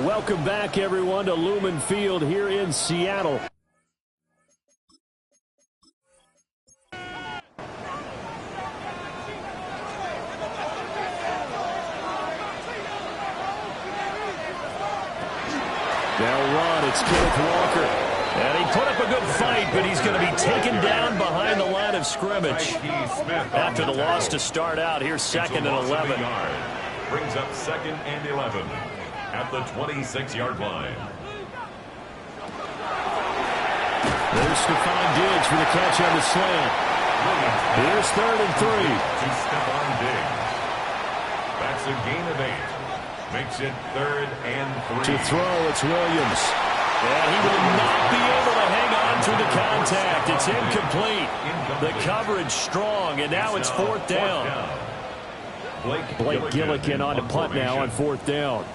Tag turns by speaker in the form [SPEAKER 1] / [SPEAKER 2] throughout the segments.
[SPEAKER 1] Welcome back, everyone, to Lumen Field here in Seattle. They'll run. It's Kenneth Walker. And he put up a good fight, but he's going to be taken down behind the line of scrimmage. After the loss to start out, here's 2nd and 11.
[SPEAKER 2] Brings up 2nd and 11 at the 26-yard line.
[SPEAKER 1] There's Stephon Diggs for the catch on the slant. Here's 3rd and 3.
[SPEAKER 2] To Stephon Diggs. That's a gain of 8. Makes it 3rd and 3.
[SPEAKER 1] To throw, it's Williams. And he will not be able to hang on through the contact. It's incomplete. The coverage strong, and now it's 4th down. Blake Gillikin on to punt now on 4th down.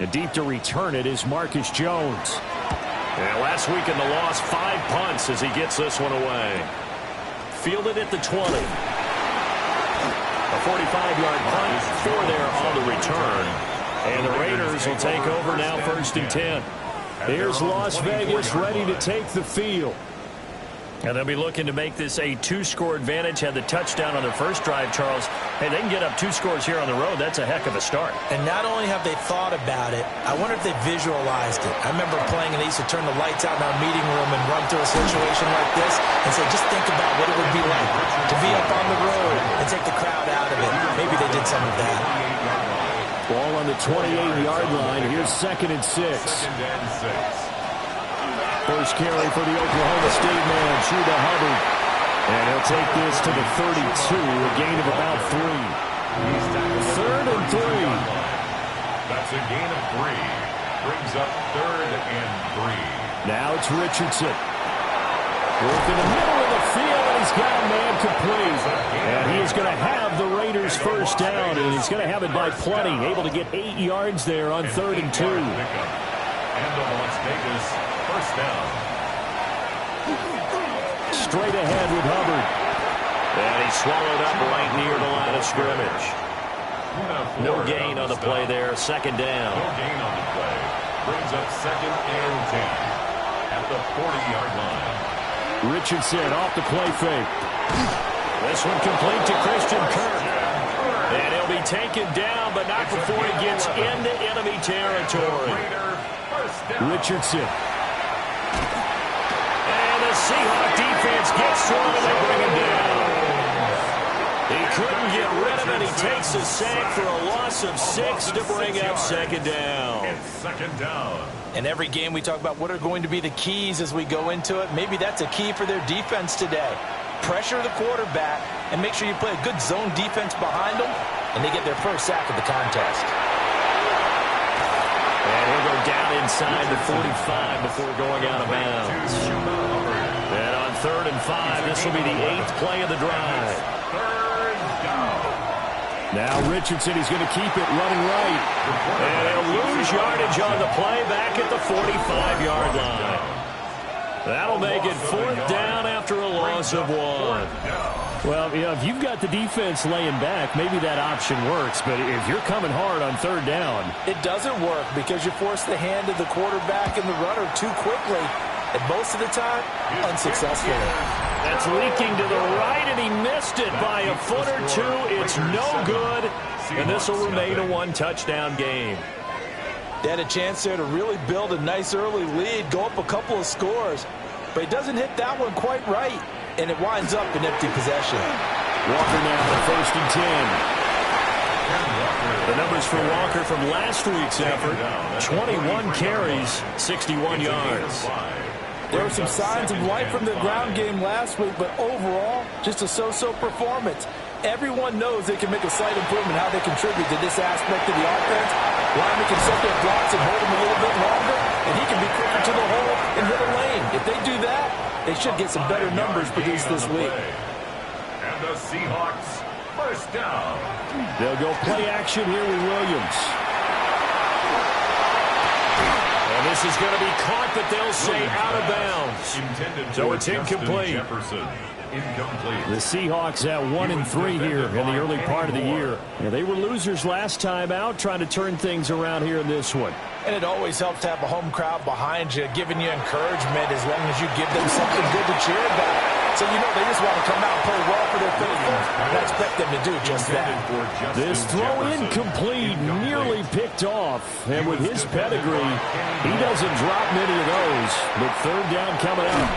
[SPEAKER 1] And deep to return it is Marcus Jones. And last week in the loss, 5 punts as he gets this one away. Fielded at the 20. A 45-yard punt, 4 there on the return. And the Raiders will take over now 1st and 10. Here's Las Vegas ready to take the field. And they'll be looking to make this a 2-score advantage. Had the touchdown on their first drive, Charles. Hey, they can get up 2 scores here on the road. That's a heck of a start.
[SPEAKER 3] And not only have they thought about it, I wonder if they visualized it. I remember playing and they used to turn the lights out in our meeting room and run through a situation like this and say, just think about what it would be like to be up on the road and take the crowd out of it. Maybe they did some of that.
[SPEAKER 1] Ball on the 28-yard line. Here's 2nd and 6. First carry for the Oklahoma State man, Chuba Hubbard. And he'll take this to the 32, a gain of about 3. 3rd and 3.
[SPEAKER 2] That's a gain of 3. Brings up 3rd and 3.
[SPEAKER 1] Now it's Richardson. Work in the middle of the field, and he's got a man complete. And he is going to have the Raiders first down, and he's going to have it by plenty. Able to get 8 yards there on 3rd and 2.
[SPEAKER 2] And the Las Vegas first down.
[SPEAKER 1] Straight ahead with Hubbard. And he swallowed up right near the line of scrimmage. No gain on the play there. 2nd down.
[SPEAKER 2] No gain on the play. Brings up 2nd and 10 at the 40-yard line.
[SPEAKER 1] Richardson off the play fake. This one complete to Christian Kirk. And he'll be taken down, but not before he gets into enemy territory. Richardson. And the Seahawks defense gets to him and they bring him down. He couldn't get rid of it. He takes a sack for a loss of 6 to bring up 2nd down.
[SPEAKER 2] It's 2nd down.
[SPEAKER 3] In every game we talk about what are going to be the keys as we go into it. Maybe that's a key for their defense today. Pressure the quarterback and make sure you play a good zone defense behind them, and they get their first sack of the contest.
[SPEAKER 1] And he'll go down inside the 45 before going out of bounds. And on 3rd and 5, this will be the 8th play of the drive.
[SPEAKER 2] 3rd down.
[SPEAKER 1] Now Richardson, he's going to keep it running right. And he'll lose yardage on the play back at the 45-yard line. That'll make it 4th down after a loss of 1. Well, you know, if you've got the defense laying back, maybe that option works. But if you're coming hard on 3rd down,
[SPEAKER 3] it doesn't work because you force the hand of the quarterback and the runner too quickly. And most of the time, unsuccessfully.
[SPEAKER 1] That's leaking to the right, and he missed it by a foot or 2. It's no good, and this will remain a 1-touchdown game.
[SPEAKER 3] They had a chance there to really build a nice early lead, go up a couple of scores. But he doesn't hit that one quite right, and it winds up an empty possession.
[SPEAKER 1] Walker now at 1st and 10. The numbers for Walker from last week's effort, 21 carries, 61 yards.
[SPEAKER 3] There were some signs of life from the ground game last week, but overall, just a so-so performance. Everyone knows they can make a slight improvement how they contribute to this aspect of the offense. Linemen can set their blocks and hold him a little bit longer, and he can be quicker to the hole and hit a lane. If they do that, they should get some better numbers produced this week.
[SPEAKER 2] And the Seahawks first down.
[SPEAKER 1] They'll go play action here with Williams. And this This is going to be caught, but they'll say out of bounds. So it's incomplete.
[SPEAKER 2] Incomplete.
[SPEAKER 1] The Seahawks at 1-3 here in the early part of the year. Yeah, they were losers last time out, trying to turn things around here in this one.
[SPEAKER 3] And it always helps to have a home crowd behind you, giving you encouragement as long as you give them something good to cheer about. So, you know, they just want to come out and play well for their faithful. And I expect them to do just that.
[SPEAKER 1] This throw incomplete, nearly picked off. And with his pedigree, he doesn't drop many of those. But third down coming up.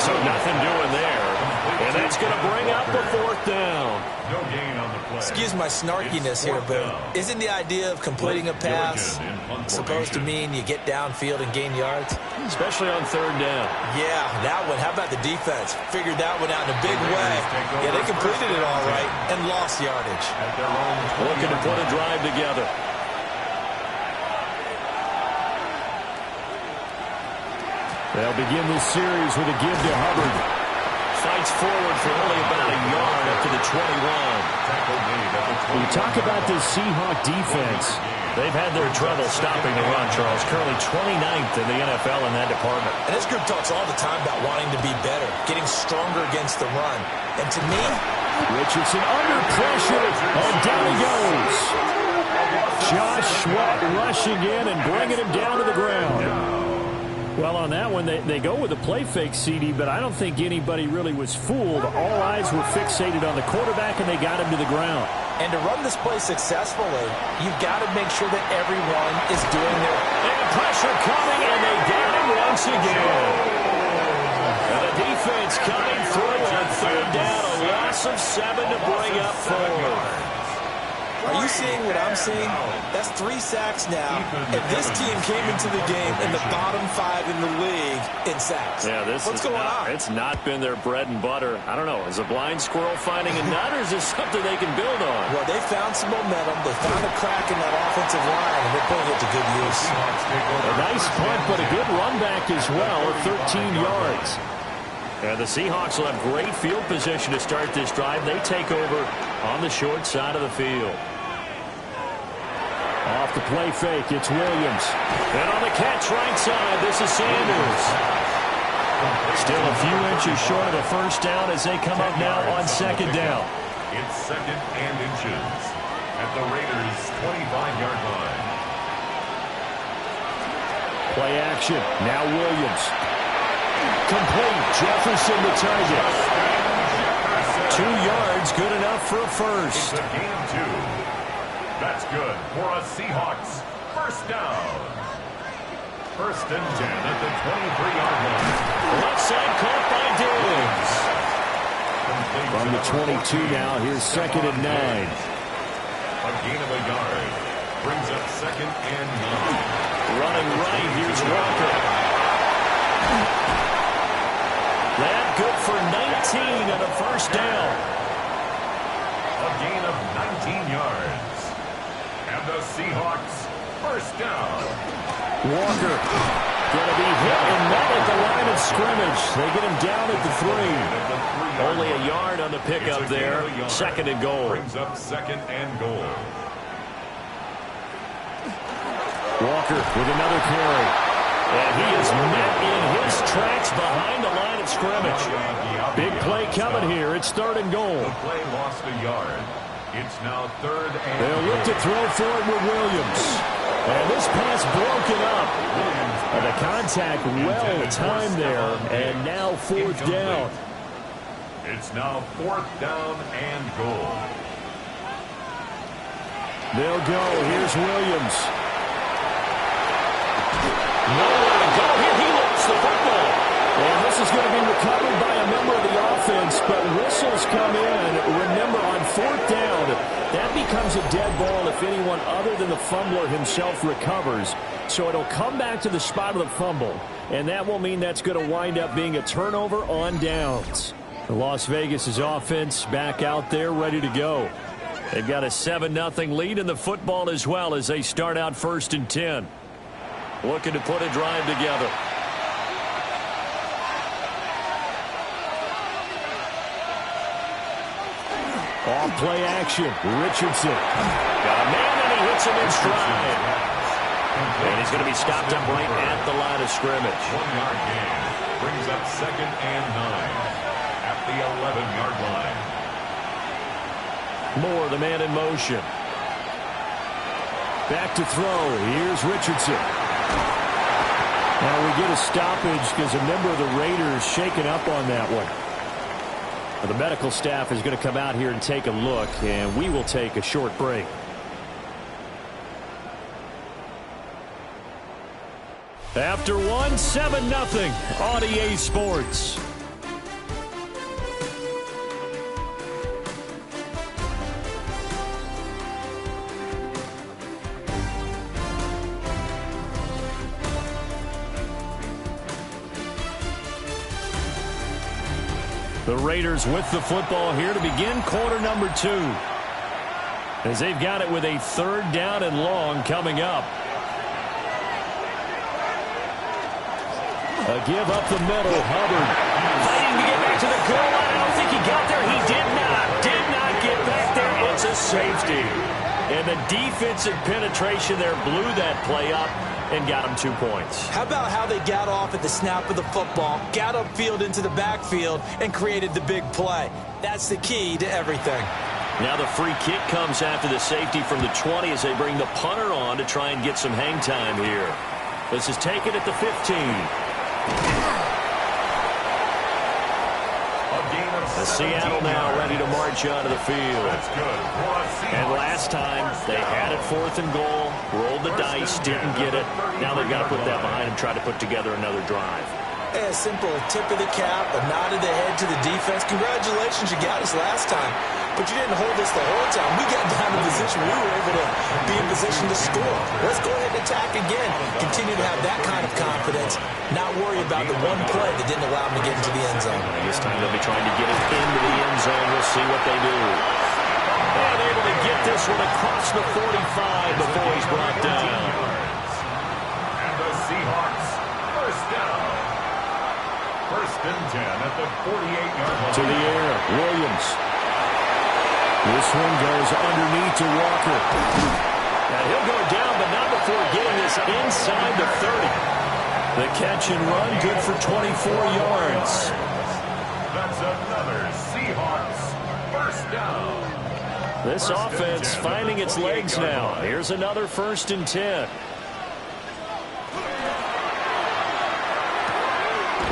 [SPEAKER 1] So nothing doing there. And that's going to bring up the fourth down.
[SPEAKER 2] No gain on the play.
[SPEAKER 3] Excuse my snarkiness here, but isn't the idea of completing a pass supposed to mean you get downfield and gain yards?
[SPEAKER 1] Especially on third down.
[SPEAKER 3] Yeah, that one. How about the defense? Figured that one out in a big way. Yeah, they completed it all right and lost yardage.
[SPEAKER 1] Looking to put a drive together. They'll begin this series with a give to Hubbard. Fights forward for only about a yard up to the 21. When you talk about this Seahawk defense, they've had their trouble stopping the run, Charles. Currently 29th in the NFL in that department.
[SPEAKER 3] And this group talks all the time about wanting to be better, getting stronger against the run. And to me,
[SPEAKER 1] Richardson under pressure, and down he goes. Josh Sweat rushing in and bringing him down to the ground. Well, on that one, they go with a play fake, CD, but I don't think anybody really was fooled. All eyes were fixated on the quarterback, and they got him to the ground.
[SPEAKER 3] And to run this play successfully, you've got to make sure that everyone is doing their...
[SPEAKER 1] And pressure coming, and they got him once again. And the defense coming through on third down, a loss of 7 to bring up forward.
[SPEAKER 3] Are you seeing what I'm seeing? That's 3 sacks now, and this team came into the game in the bottom 5 in the league in sacks.
[SPEAKER 1] Yeah, what's going on? It's not been their bread and butter. I don't know. Is a blind squirrel finding a nut, or is this something they can build on?
[SPEAKER 3] Well, they found some momentum. They found a crack in that offensive line, and they're putting it to good use.
[SPEAKER 1] A nice punt, but a good run back as well, 13 yards. And the Seahawks will have great field position to start this drive. They take over on the short side of the field. Off the play fake, it's Williams. And on the catch right side, this is Sanders. Still a few inches short of a first down as they come up now on second down.
[SPEAKER 2] It's second and inches at the Raiders' 25-yard line.
[SPEAKER 1] Play action, now Williams. Complete, Jefferson the target. 2 yards, good enough for a first.
[SPEAKER 2] It's a gain of 2. That's good for a Seahawks first down. First and 10 at the 23-yard line.
[SPEAKER 1] Left side caught by Diggs. From the 22 now, here's second and 9.
[SPEAKER 2] A gain of a yard brings up second and 9.
[SPEAKER 1] Running right, here's Walker. That good for 19 on a first down.
[SPEAKER 2] A gain of 19 yards. And the Seahawks first down.
[SPEAKER 1] Walker going to be hit and met at the line of scrimmage. They get him down at the 3. Only a yard on the pickup there. Second and goal.
[SPEAKER 2] Brings up second and goal.
[SPEAKER 1] Walker with another carry. And he is met in his tracks behind the line of scrimmage. Big play coming here. It's third and goal.
[SPEAKER 2] The play lost a yard. It's now third and
[SPEAKER 1] they'll look to throw for it with Williams. And this pass broken up. And the contact well timed there. And now fourth down.
[SPEAKER 2] It's now fourth down and goal.
[SPEAKER 1] They'll go. Here's Williams. Nowhere to go here. He lost the football. And this is going to be recovered by a member of the offense, but whistles come in. Remember, on fourth down, that becomes a dead ball if anyone other than the fumbler himself recovers. So it'll come back to the spot of the fumble, and that will mean that's going to wind up being a turnover on downs. The Las Vegas' offense back out there ready to go. They've got a 7-0 lead in the football as well as they start out first and 10. Looking to put a drive together. Off play action. Richardson. Got a man and he hits him in stride. And he's going to be stopped up right at the line of scrimmage.
[SPEAKER 2] 1-yard gain brings up 2nd and 9 at the 11-yard line.
[SPEAKER 1] Moore, the man in motion. Back to throw. Here's Richardson. Now we get a stoppage because a member of the Raiders shaken up on that one. The medical staff is going to come out here and take a look, and we will take a short break. After one, 7-0 on EA Sports. The Raiders with the football here to begin quarter number 2. As they've got it with a 3rd down and long coming up. A give up the middle. Hubbard fighting to get back to the goal line. I don't think he got there. He did not get back there. It's a safety. And the defensive penetration there blew that play up and got him 2 points.
[SPEAKER 3] How about how they got off at the snap of the football, got upfield into the backfield, and created the big play? That's the key to everything.
[SPEAKER 1] Now the free kick comes after the safety from the 20 as they bring the punter on to try and get some hang time here. This is taken at the 15. Seattle now ready to march onto the field. And last time they had it 4th and goal, rolled the dice, didn't get it. Now they've got to put that behind and try to put together another drive.
[SPEAKER 3] A simple tip of the cap, a nod of the head to the defense. Congratulations, you got us last time. But you didn't hold us the whole time. We got down to the position we were able to be in position to score. Let's go ahead and attack again. Continue to have that kind of confidence. Not worry about the one play that didn't allow them to get into the end zone.
[SPEAKER 1] This time they'll be trying to get it into the end zone. We'll see what they do. And able to get this one across the 45 before he's brought down.
[SPEAKER 2] And the Seahawks, 1st down. 1st and 10 at the 48-yard line.
[SPEAKER 1] To the air, Williams. This one goes underneath to Walker. And he'll go down, but not before getting this inside the 30. The catch and run, good for 24 yards.
[SPEAKER 2] That's another Seahawks 1st down.
[SPEAKER 1] This offense finding its legs now. Here's another 1st and 10.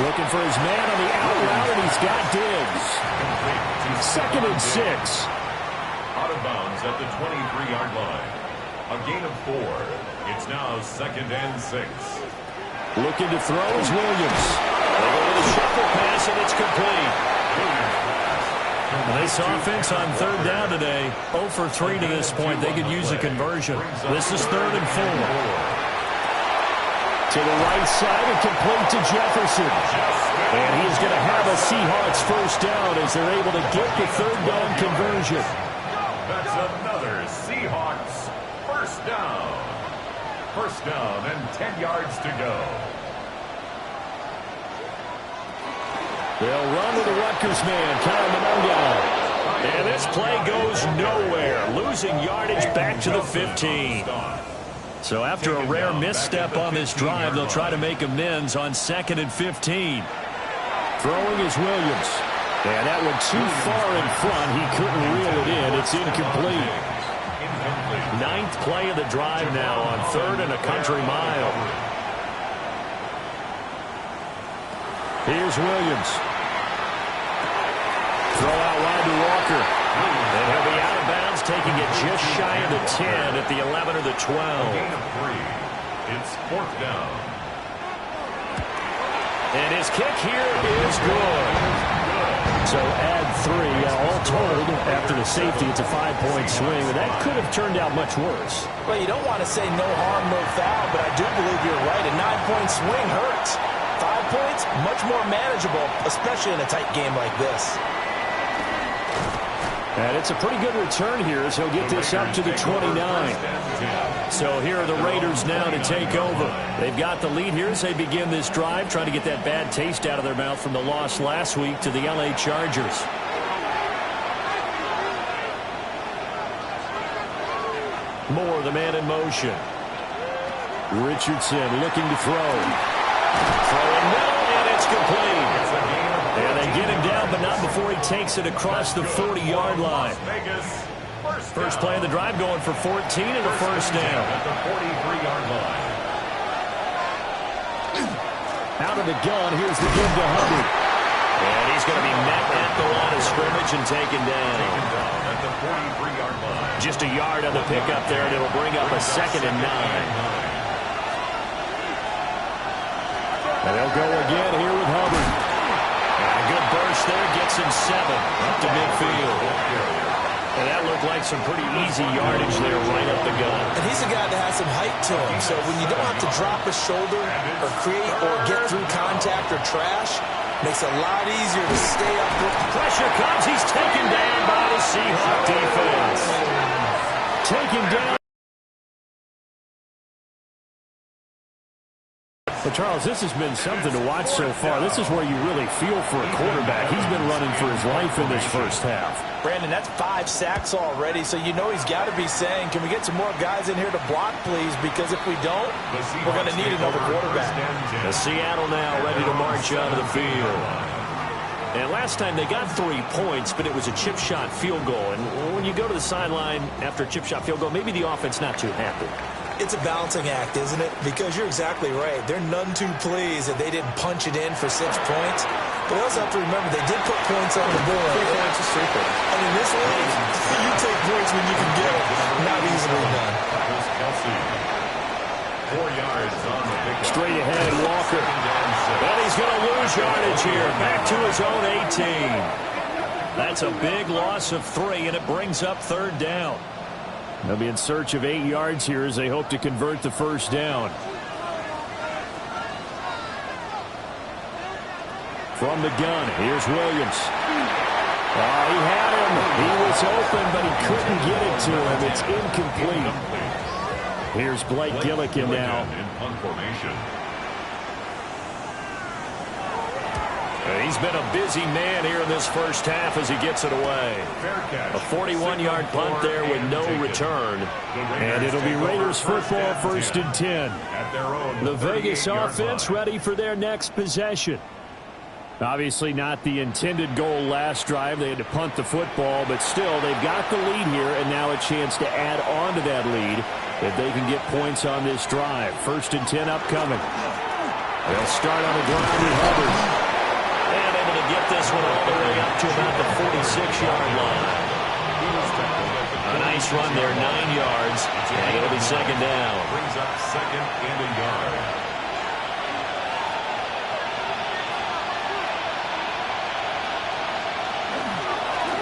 [SPEAKER 1] Looking for his man on the out route, and he's got Diggs. 2nd and 6.
[SPEAKER 2] Out of bounds at the 23-yard line. A gain of 4. It's now 2nd and 6.
[SPEAKER 1] Looking to throw is Williams. They go with a shuffle pass, and it's complete. This offense on 3rd down today, 0 for 3 to this point. They could use a conversion. This is 3rd and 4. To the right side and complete to Jefferson. And he's going to have a Seahawks 1st down as they're able to get the 3rd down conversion.
[SPEAKER 2] That's another Seahawks 1st down. 1st down and 10 yards to go.
[SPEAKER 1] They'll run with the Rutgers man, Kyle Mononga. And this play goes nowhere. Losing yardage back to the 15. So after a rare misstep on this drive, they'll try to make amends on 2nd and 15. Throwing is Williams. And that one too far in front. He couldn't reel it in. It's incomplete. 9th play of the drive now on 3rd and a country mile. Here's Williams. Throw out wide to Walker. And he'll be out of bounds, taking it just shy of the 10 at the 11 or the 12.
[SPEAKER 2] Gain of 3. It's 4th down.
[SPEAKER 1] And his kick here is good. So add 3. All told, after the safety, it's a 5-point swing. And that could have turned out much worse.
[SPEAKER 3] Well, you don't want to say no harm, no foul, but I do believe you're right. A 9-point swing hurts. 5 points, much more manageable, especially in a tight game like this.
[SPEAKER 1] And it's a pretty good return here as he'll get this up to the 29. So here are the Raiders now to take over. They've got the lead here as they begin this drive, trying to get that bad taste out of their mouth from the loss last week to the LA Chargers. Moore, the man in motion. Richardson looking to throw. Throwing middle, and it's complete. And they get him down, but not before he takes it across the 40-yard line. First play of the drive going for 14 and a first down.
[SPEAKER 2] At the 43-yard line.
[SPEAKER 1] Out of the gun, here's the give to Hubbard. And he's going to be met at the line of scrimmage and taken down.
[SPEAKER 2] At the 43-yard line.
[SPEAKER 1] Just a yard on the pickup there, and it'll bring up a 2nd and 9. And they'll go again here with Hubbard. And a good burst there, gets him 7 up to midfield. And that looked like some pretty easy yardage there right up the gut.
[SPEAKER 3] And he's a guy that has some height to him, so when you don't have to drop a shoulder or create or get through contact or trash, makes it a lot easier to stay up.
[SPEAKER 1] Pressure comes, he's taken down by the Seahawks defense. Taken down. But, Charles, this has been something to watch so far. This is where you really feel for a quarterback. He's been running for his life in this first half.
[SPEAKER 3] Brandon, that's 5 sacks already, so you know he's got to be saying, can we get some more guys in here to block, please? Because if we don't, we're going to need another quarterback.
[SPEAKER 1] The Seattle now ready to march out of the field. And last time they got 3 points, but it was a chip shot field goal. And when you go to the sideline after a chip shot field goal, maybe the offense not too happy.
[SPEAKER 3] It's a balancing act, isn't it? Because you're exactly right. They're none too pleased that they didn't punch it in for 6 points. But we also have to remember they did put points on the board.
[SPEAKER 1] 3 points is 3 points.
[SPEAKER 3] And in this league, you take points when you can get them. Not easily done.
[SPEAKER 2] 4 yards on the pickup.
[SPEAKER 1] Straight ahead, Walker. Well, he's going to lose yardage here. Back to his own 18. That's a big loss of 3, and it brings up 3rd down. They'll be in search of 8 yards here as they hope to convert the first down. From the gun, here's Williams. Oh, he had him. He was open, but he couldn't get it to him. It's incomplete. Here's Blake Gillikin now.
[SPEAKER 2] In punt formation.
[SPEAKER 1] He's been a busy man here in this first half as he gets it away. A 41-yard punt there with no return. And it'll be Raiders football, 1st and 10. The Vegas offense ready for their next possession. Obviously not the intended goal last drive. They had to punt the football, but still they've got the lead here and now a chance to add on to that lead if they can get points on this drive. 1st and 10 upcoming. They'll start on the ground with Hubbard. And able to get this one all the way up to about the 46-yard line. A nice run there, 9 yards, and it'll be 2nd down.
[SPEAKER 2] Brings up 2nd and a yard.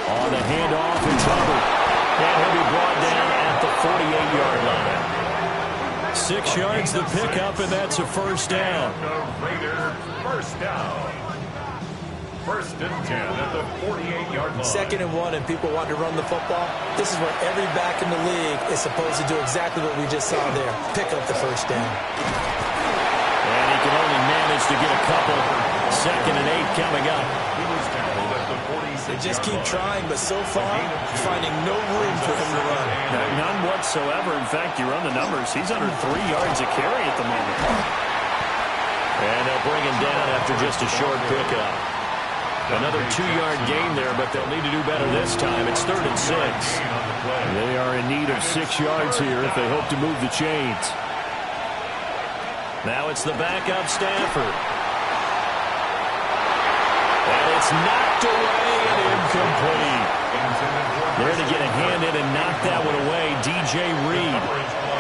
[SPEAKER 1] On the handoff, it's Hubbard. And he'll be brought down at the 48-yard line. 6 yards the pickup, and that's a first down.
[SPEAKER 2] The Raiders first down. 1st and 10 at the 48-yard line.
[SPEAKER 3] 2nd and 1, and people want to run the football. This is where every back in the league is supposed to do exactly what we just saw there. Pick up the first down.
[SPEAKER 1] And he can only manage to get a couple. 2nd and 8 coming up.
[SPEAKER 2] He was tackled at the 46.
[SPEAKER 3] They just keep trying, but so far, finding no room for him to run.
[SPEAKER 1] None whatsoever. In fact, you run the numbers. He's under 3 yards a carry at the moment. And they'll bring him down after just a short pickup. Another 2-yard gain there, but they'll need to do better this time. It's 3rd and 6. They are in need of 6 yards here if they hope to move the chains. Now it's the backup Stafford. And it's knocked away and incomplete. There to get a hand in and knock that one away, DJ Reed.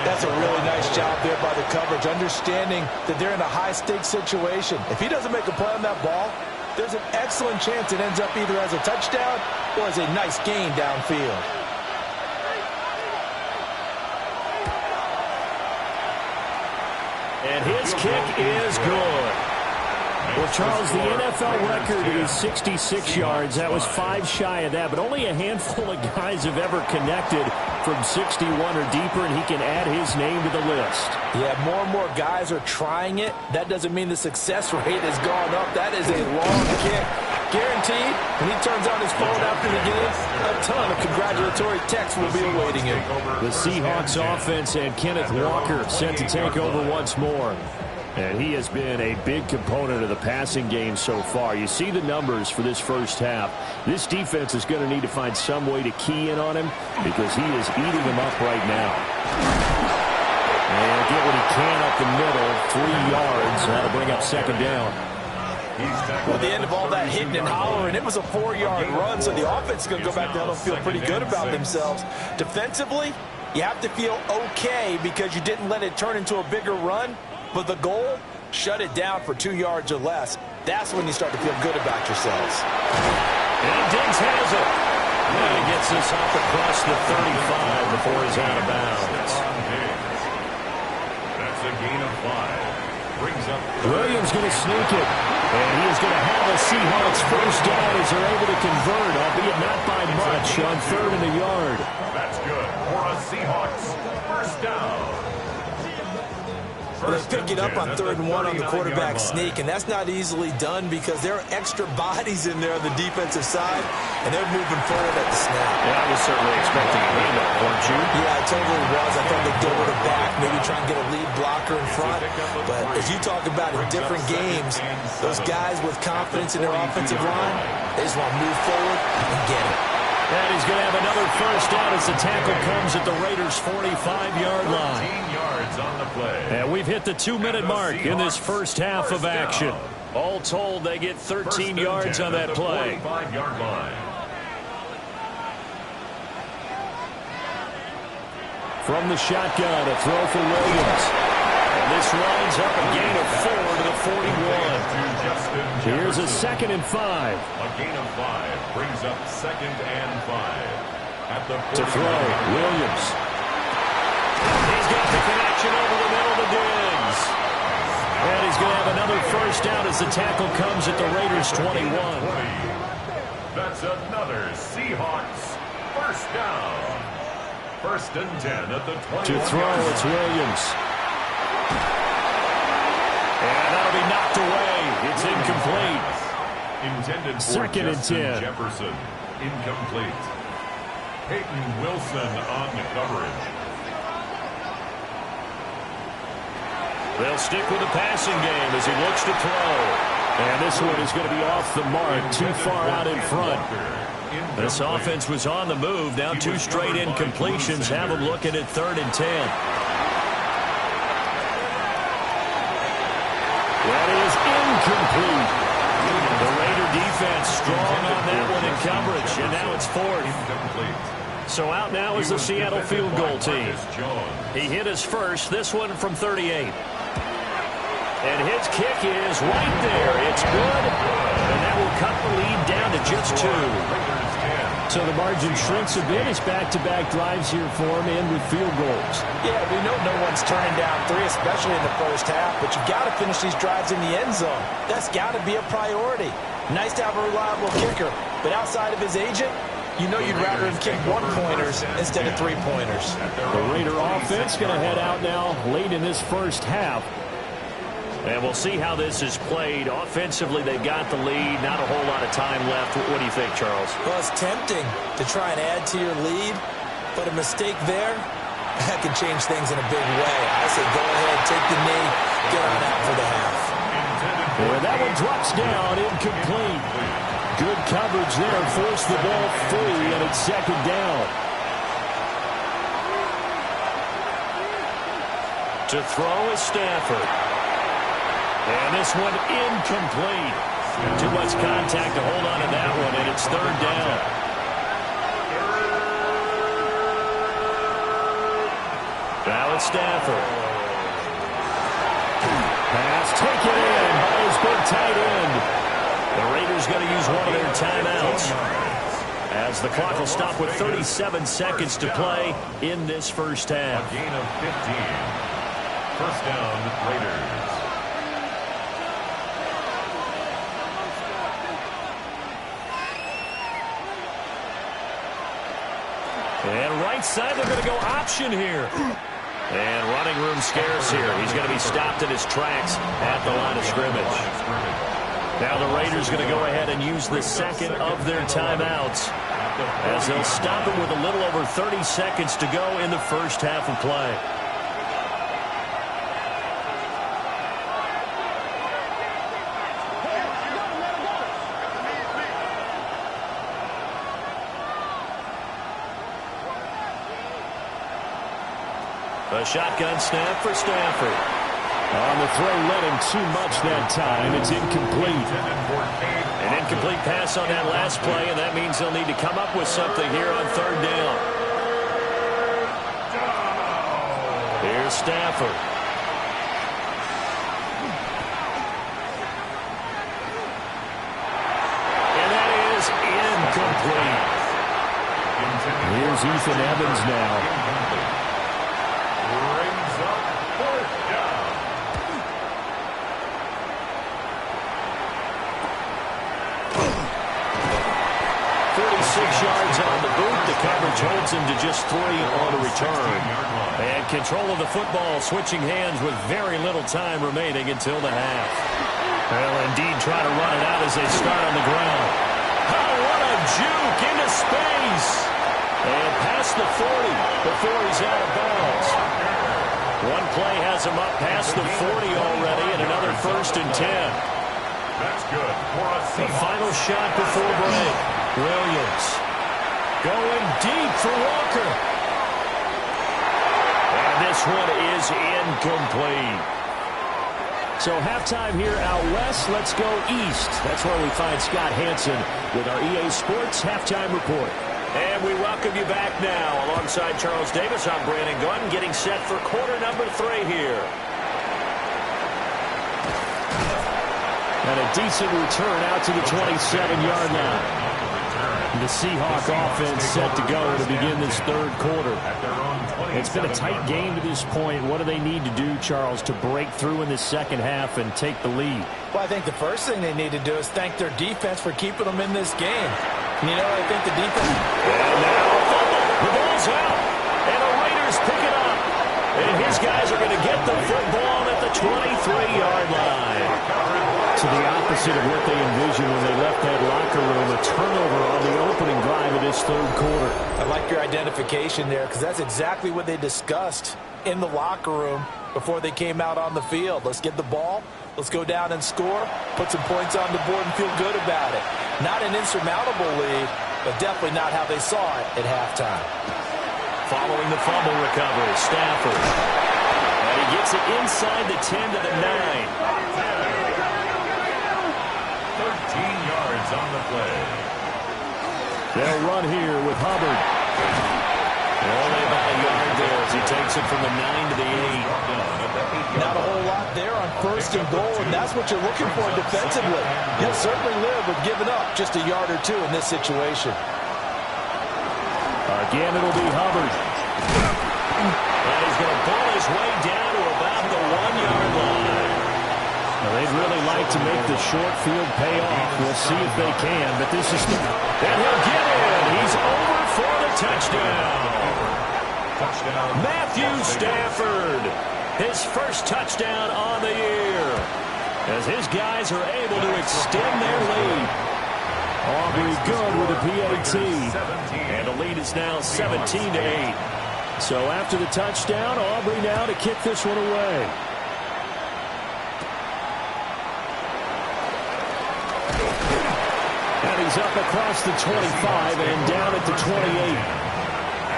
[SPEAKER 3] That's a really nice job there by the coverage, understanding that they're in a high-stakes situation. If he doesn't make a play on that ball, there's an excellent chance it ends up either as a touchdown or as a nice gain downfield.
[SPEAKER 1] And his kick is good. Well, Charles, the NFL record is 66 yards. That was 5 shy of that, but only a handful of guys have ever connected from 61 or deeper, and he can add his name to the list.
[SPEAKER 3] Yeah, more and more guys are trying it. That doesn't mean the success rate has gone up. That is a long kick. Guaranteed, when he turns on his phone after the game, a ton of congratulatory texts will be awaiting him.
[SPEAKER 1] The Seahawks offense and Kenneth Walker set to take over once more. And he has been a big component of the passing game so far. You see the numbers for this first half. This defense is going to need to find some way to key in on him because he is eating them up right now. And get what he can up the middle, 3 yards. That'll bring up second down.
[SPEAKER 3] Well, at the end of all that hitting and hollering, it was a 4-yard run, so the offense is going to go back down and feel pretty good about themselves. Defensively, you have to feel okay because you didn't let it turn into a bigger run, but the goal, shut it down for 2 yards or less. That's when you start to feel good about yourselves.
[SPEAKER 1] And Diggs has it. And he gets this up across the 35 before he's out of bounds.
[SPEAKER 2] That's a gain of 5. Brings up
[SPEAKER 1] Williams going to sneak it. And he is going to have a Seahawks first down as they're able to convert, albeit not by much, on 3rd and a yard.
[SPEAKER 2] That's good for a Seahawks first down.
[SPEAKER 3] Well, they pick it up on 3rd and 1 on the quarterback sneak, and that's not easily done because there are extra bodies in there on the defensive side, and they're moving forward at the snap.
[SPEAKER 1] Yeah, I was certainly expecting a handoff, weren't you?
[SPEAKER 3] Yeah, I totally was. I thought they'd double it back, maybe try and get a lead blocker in front. But as you talk about in different games, those guys with confidence in their offensive line, they just want to move forward and get it.
[SPEAKER 1] And he's going to have another first down as the tackle comes at the Raiders' 45-yard line.
[SPEAKER 2] 13 yards on the play.
[SPEAKER 1] And we've hit the 2-minute mark in this first half of action. All told, they get 13 yards on that play.
[SPEAKER 2] 45-yard line.
[SPEAKER 1] From the shotgun, a throw for Williams. And this winds up a gain of 4 to the 41. Here's a 2nd and 5.
[SPEAKER 2] A gain of 5 brings up 2nd and 5. At the
[SPEAKER 1] To throw, Williams. He's got the connection over the middle to Diggs. And he's going to have another first down as the tackle comes at the Raiders' 21.
[SPEAKER 2] That's another Seahawks first down. 1st and 10 at the 20.
[SPEAKER 1] To throw, it's Williams. And that'll be knocked away. It's incomplete.
[SPEAKER 2] Intended for
[SPEAKER 1] 2nd and 10.
[SPEAKER 2] Jefferson. Incomplete. Peyton Wilson on the coverage.
[SPEAKER 1] They'll stick with the passing game as he looks to throw. And this one is going to be off the mark, too far out in front. This offense was on the move. Now 2 straight incompletions have them looking at 3rd and 10. That is incomplete. The Raider defense strong on that one in coverage, and now it's 4th. So out now is the Seattle field goal team. He hit his first, this one from 38. And his kick is right there. It's good, and that will cut the lead down to just 2. So the margin shrinks a bit as back-to-back drives here for him and with field goals.
[SPEAKER 3] Yeah, we know no one's turning down 3, especially in the first half, but you've got to finish these drives in the end zone. That's got to be a priority. Nice to have a reliable kicker, but outside of his agent, you know you'd rather him kick 1-pointers instead of 3-pointers.
[SPEAKER 1] The Raider offense going to head out now late in this first half. And we'll see how this is played. Offensively, they've got the lead. Not a whole lot of time left. What do you think, Charles?
[SPEAKER 3] Well, it's tempting to try and add to your lead, but a mistake there, that can change things in a big way. I say go ahead, take the knee, get on out for the half.
[SPEAKER 1] And that one drops down, incomplete. Good coverage there, forced the ball free, and it's 2nd down. To throw is Stafford. And this one incomplete. Too much contact to hold on to that one, and it's 3rd down. Now it's Stafford. Pass taken in by his big tight end. The Raiders going to use one of their timeouts as the clock will stop with 37 seconds to play in this first half.
[SPEAKER 2] A gain of 15. First down, Raiders.
[SPEAKER 1] And right side, they're going to go option here. And running room scarce here. He's going to be stopped in his tracks at the line of scrimmage. Now the Raiders going to go ahead and use the second of their timeouts, as they'll stop it with a little over 30 seconds to go in the first half of play. A shotgun snap for Stafford.
[SPEAKER 4] On the throw, let him too much that time. It's incomplete.
[SPEAKER 1] An incomplete pass on that last play, and that means they'll need to come up with something here on third down. Here's Stafford. And that is incomplete.
[SPEAKER 4] Here's Ethan Evans now.
[SPEAKER 2] Brings up fourth down.
[SPEAKER 1] 46 yards on the boot. The coverage holds him to just 3 on the return. And control of the football switching hands with very little time remaining until the half. They'll indeed try to run it out as they start on the ground. Oh, what a juke into space. And past the 40 before he's out of bounds. One play has him up past the 40 already, and another 1st and 10.
[SPEAKER 2] That's good for a
[SPEAKER 1] The final shot before break. Williams going deep for Walker. And this one is incomplete. So halftime here out west. Let's go east. That's where we find Scott Hansen with our EA Sports Halftime Report. And we welcome you back now. Alongside Charles Davis, I'm Brandon Gunn, getting set for quarter number 3 here.
[SPEAKER 4] And a decent return out to the 27-yard line. The Seahawks offense set to go to begin this third quarter. It's been a tight game to this point. What do they need to do, Charles, to break through in the second half and take the lead?
[SPEAKER 3] Well, I think the first thing they need to do is thank their defense for keeping them in this game. You know, I think the defense...
[SPEAKER 1] And now the ball's out. And the Raiders pick it up. And his guys are going to get the football at the 23-yard line.
[SPEAKER 4] To the opposite of what they envisioned when they left that locker room, a turnover on the opening drive of this third quarter.
[SPEAKER 3] I like your identification there, because that's exactly what they discussed in the locker room before they came out on the field. Let's get the ball, let's go down and score, put some points on the board and feel good about it. Not an insurmountable lead, but definitely not how they saw it at halftime.
[SPEAKER 1] Following the fumble recovery, Stafford. And he gets it inside the 10 to the 9.
[SPEAKER 2] 13 yards on the play.
[SPEAKER 4] They'll run here with Hubbard.
[SPEAKER 1] Only about a yard there as he takes it from the 9 to the 8.
[SPEAKER 3] Not a whole lot there on 1st and goal, and that's what you're looking for defensively. You'll certainly live with giving up just a yard or 2 in this situation.
[SPEAKER 4] Again, it'll be Hubbard.
[SPEAKER 1] And he's going to pull his way down to about the 1-yard line.
[SPEAKER 4] Well, they'd really like to make the short field pay off. We'll see if they can, but this is...
[SPEAKER 1] And he'll get in. He's over for the touchdown. Matthew Stafford. His first touchdown on the year, as his guys are able to extend their lead.
[SPEAKER 4] Aubrey good with a PAT.
[SPEAKER 1] And the lead is now 17 to 8.
[SPEAKER 4] So after the touchdown, Aubrey now to kick this one away. And he's up across the 25 and down at the 28.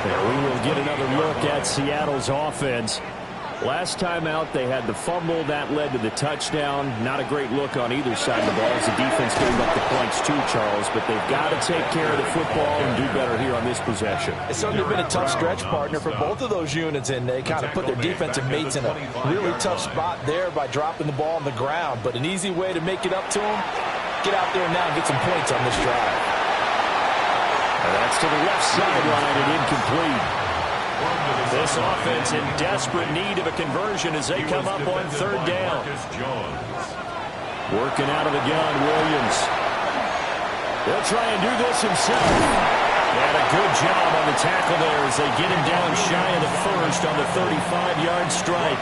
[SPEAKER 4] There we will get another look at Seattle's offense. Last time out, they had the fumble. That led to the touchdown. Not a great look on either side of the ball as the defense gave up the points too, Charles. But they've got to take care of the football and do better here on this possession.
[SPEAKER 3] It's certainly been a tough stretch, partner, for both of those units, and they kind of put their defensive mates in a really tough spot there by dropping the ball on the ground. But an easy way to make it up to them, get out there now and get some points on this drive.
[SPEAKER 1] And that's to the left sideline and incomplete. This offense in desperate need of a conversion as they come up on third down.
[SPEAKER 4] Working out of the gun, Williams. He'll try and do this himself.
[SPEAKER 1] And a good job on the tackle there as they get him down shy of the first on the 35-yard strike.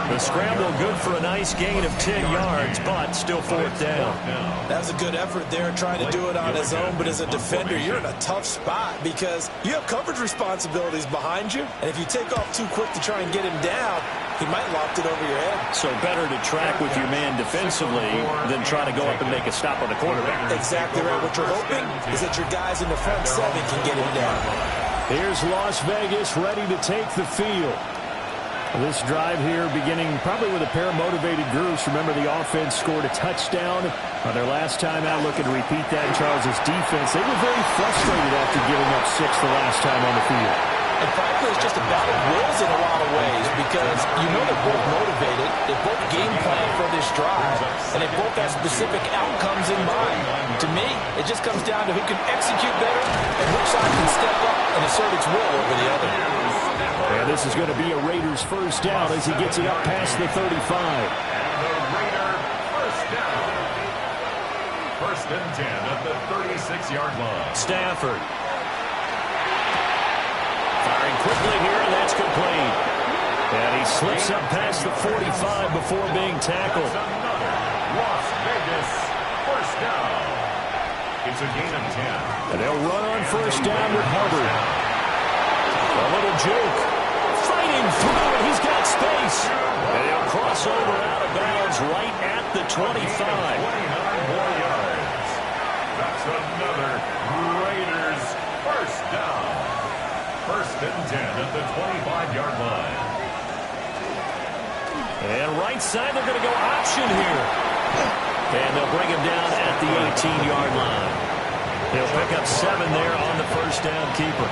[SPEAKER 1] The scramble good for a nice gain of 10 yards, but still fourth down.
[SPEAKER 3] That's a good effort there, trying to do it on his own, but as a defender, you're in a tough spot because you have coverage responsibilities behind you, and if you take off too quick to try and get him down, he might loft it over your head.
[SPEAKER 1] So better to track with your man defensively than try to go up and make a stop on the quarterback.
[SPEAKER 3] Exactly right. What you're hoping is that your guys in the front seven can get him down.
[SPEAKER 4] Here's Las Vegas ready to take the field. This drive here beginning probably with a pair of motivated groups. Remember, the offense scored a touchdown on their last time out. Looking to repeat that in Charles' defense. They were very frustrated after giving up 6 the last time on the field.
[SPEAKER 3] And frankly, it's just a battle of wills in a lot of ways because you know they're both motivated. They both game plan for this drive, and they both have specific outcomes in mind. To me, it just comes down to who can execute better and which side can step up and assert its will over the other.
[SPEAKER 4] And this is going to be a Raiders first down as he gets it up past the 35.
[SPEAKER 2] And the Raider first down. First and 10 at the 36-yard line.
[SPEAKER 1] Stafford. Firing quickly here, and that's complete. And he slips up past the 45 before being tackled.
[SPEAKER 2] That's another Las Vegas first down. It's a gain of 10.
[SPEAKER 4] And they'll run on first down with Hubbard.
[SPEAKER 1] A little juke. Fighting through, and he's got space. And he'll cross over out of bounds right at the 25.
[SPEAKER 2] 29 more yards. That's another Raiders first down. First and 10 at the 25-yard line.
[SPEAKER 1] And right side, they're going to go option here. And they'll bring him down at the 18-yard line. He'll pick up 7 there on the first down keeper.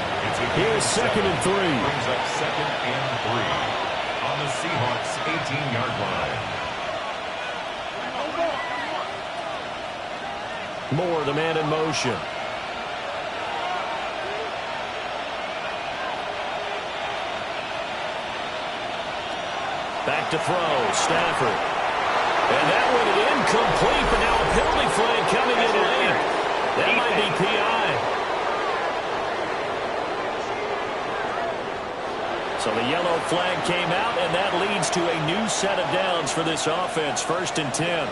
[SPEAKER 4] Here's second and 3.
[SPEAKER 2] Brings up second and 3 on the Seahawks 18-yard line.
[SPEAKER 1] Moore, the man in motion. Back to throw, Stafford. And that went incomplete, but now a penalty flag coming in late. That might be PI. So the yellow flag came out, and that leads to a new set of downs for this offense. First and 10.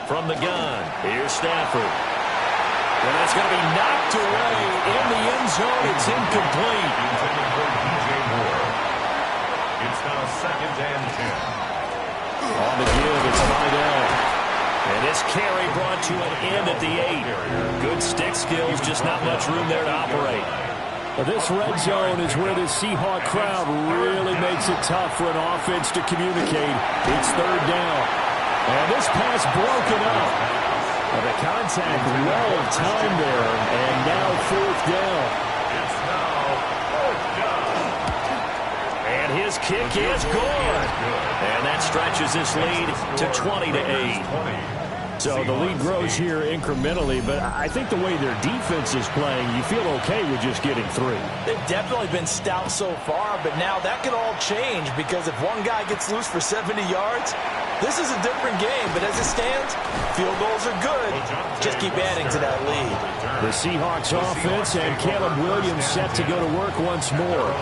[SPEAKER 1] From the gun, here's Stafford. And that's going to be knocked away in the end zone. It's incomplete.
[SPEAKER 2] Intended for DJ Moore. It's now second and 10.
[SPEAKER 1] On the give, it's Vidal. And this carry brought to an end at the 8. Good stick skills, just not much room there to operate.
[SPEAKER 4] Well, this red zone is where the Seahawk crowd really makes it tough for an offense to communicate. It's third down. And this pass broken up. Well, the contact well timed there. And now fourth down.
[SPEAKER 2] It's now fourth down.
[SPEAKER 1] And his kick is good. And that stretches this lead to 20-8.
[SPEAKER 4] So the lead grows here incrementally, but I think the way their defense is playing, you feel okay with just getting 3.
[SPEAKER 3] They've definitely been stout so far, but now that could all change because if one guy gets loose for 70 yards, this is a different game. But as it stands, field goals are good. Just keep adding to that lead.
[SPEAKER 4] The Seahawks offense and Caleb Williams set to go to work once more.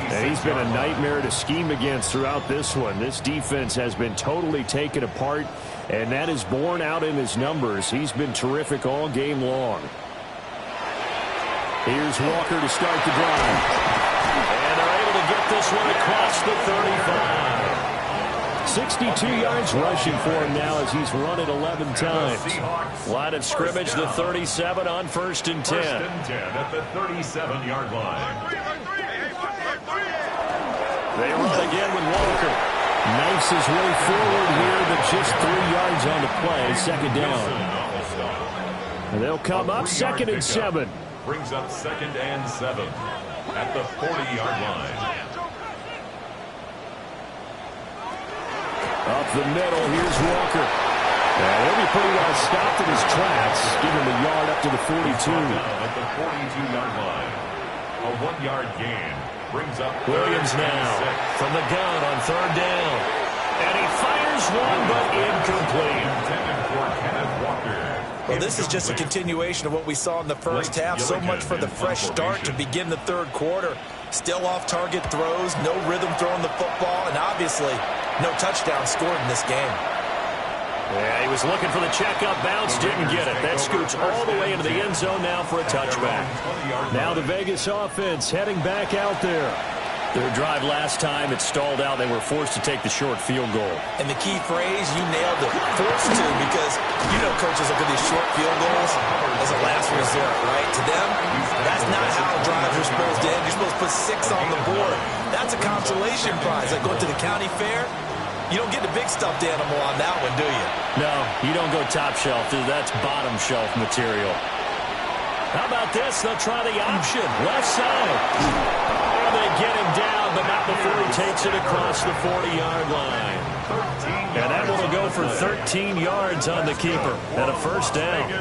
[SPEAKER 4] And he's been a nightmare to scheme against throughout this one. This defense has been totally taken apart, and that is borne out in his numbers. He's been terrific all game long. Here's Walker to start the drive.
[SPEAKER 1] And they're able to get this one across the 35.
[SPEAKER 4] 62 yards rushing for him now as he's run it 11 times.
[SPEAKER 1] Line of scrimmage, the 37 on first and 10.
[SPEAKER 2] First and 10 at the 37-yard line.
[SPEAKER 1] They run again with Walker.
[SPEAKER 4] Knifes his way forward here, but just 3 yards on the play. Second down. And they'll come up second and 7.
[SPEAKER 2] Brings up second and 7 at the 40-yard line.
[SPEAKER 4] Up the middle, here's Walker. He'll be pretty well stopped in his tracks. Give him a yard up to the 42.
[SPEAKER 2] At the 42-yard line. A 1-yard gain brings up
[SPEAKER 1] Williams now from the gun on third down. And he fires one, but incomplete.
[SPEAKER 2] Intended for Kenneth Walker.
[SPEAKER 3] Well, this is just a continuation of what we saw in the first half. So much for the fresh start to begin the third quarter. Still off-target throws, no rhythm throwing the football, and obviously no touchdown scored in this game.
[SPEAKER 1] Yeah, he was looking for the checkup bounce, didn't get it. That scoots all the way into the end zone now for a touchback.
[SPEAKER 4] Now the Vegas offense heading back out there.
[SPEAKER 1] Their drive last time, it stalled out. They were forced to take the short field goal.
[SPEAKER 3] And the key phrase, you nailed it, forced to, because you know coaches look at these short field goals as a last resort, right? To them, that's not how drives are supposed to end. You're supposed to put 6 on the board. That's a consolation prize. Like going to the county fair, you don't get the big stuffed animal on that one, do you?
[SPEAKER 1] No, you don't go top shelf. That's bottom shelf material. How about this? They'll try the option. Left side. They get him down, but not before he takes it across the 40-yard line. And that one will go for 13 yards on the keeper and a first down.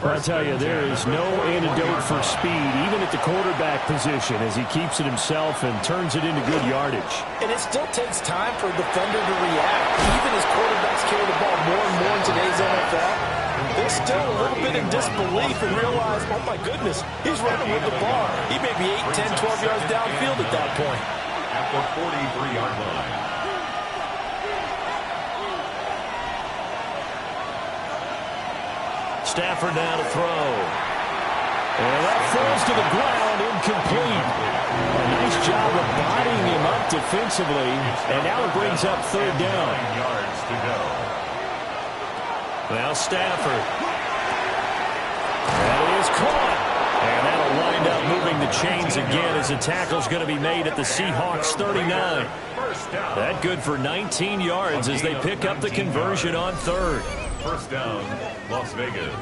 [SPEAKER 4] I tell you, there is no antidote for speed, even at the quarterback position, as he keeps it himself and turns it into good yardage.
[SPEAKER 3] And it still takes time for a defender to react. Even as quarterbacks carry the ball more and more in today's NFL, they're still a little bit in disbelief and realize, oh my goodness, he's running with the ball. He may be 8, 10, 12 yards downfield at that point.
[SPEAKER 2] At the 43-yard line.
[SPEAKER 1] Stafford now to throw. And that falls to the ground, incomplete. A nice job of bodying him up defensively, and now it brings up third down.
[SPEAKER 2] 9 yards to go.
[SPEAKER 1] Now Stafford. That is caught. And that'll wind up moving the chains again as a tackle's going to be made at the Seahawks 39. That good for 19 yards as they pick up the conversion on third.
[SPEAKER 2] First down, Las Vegas.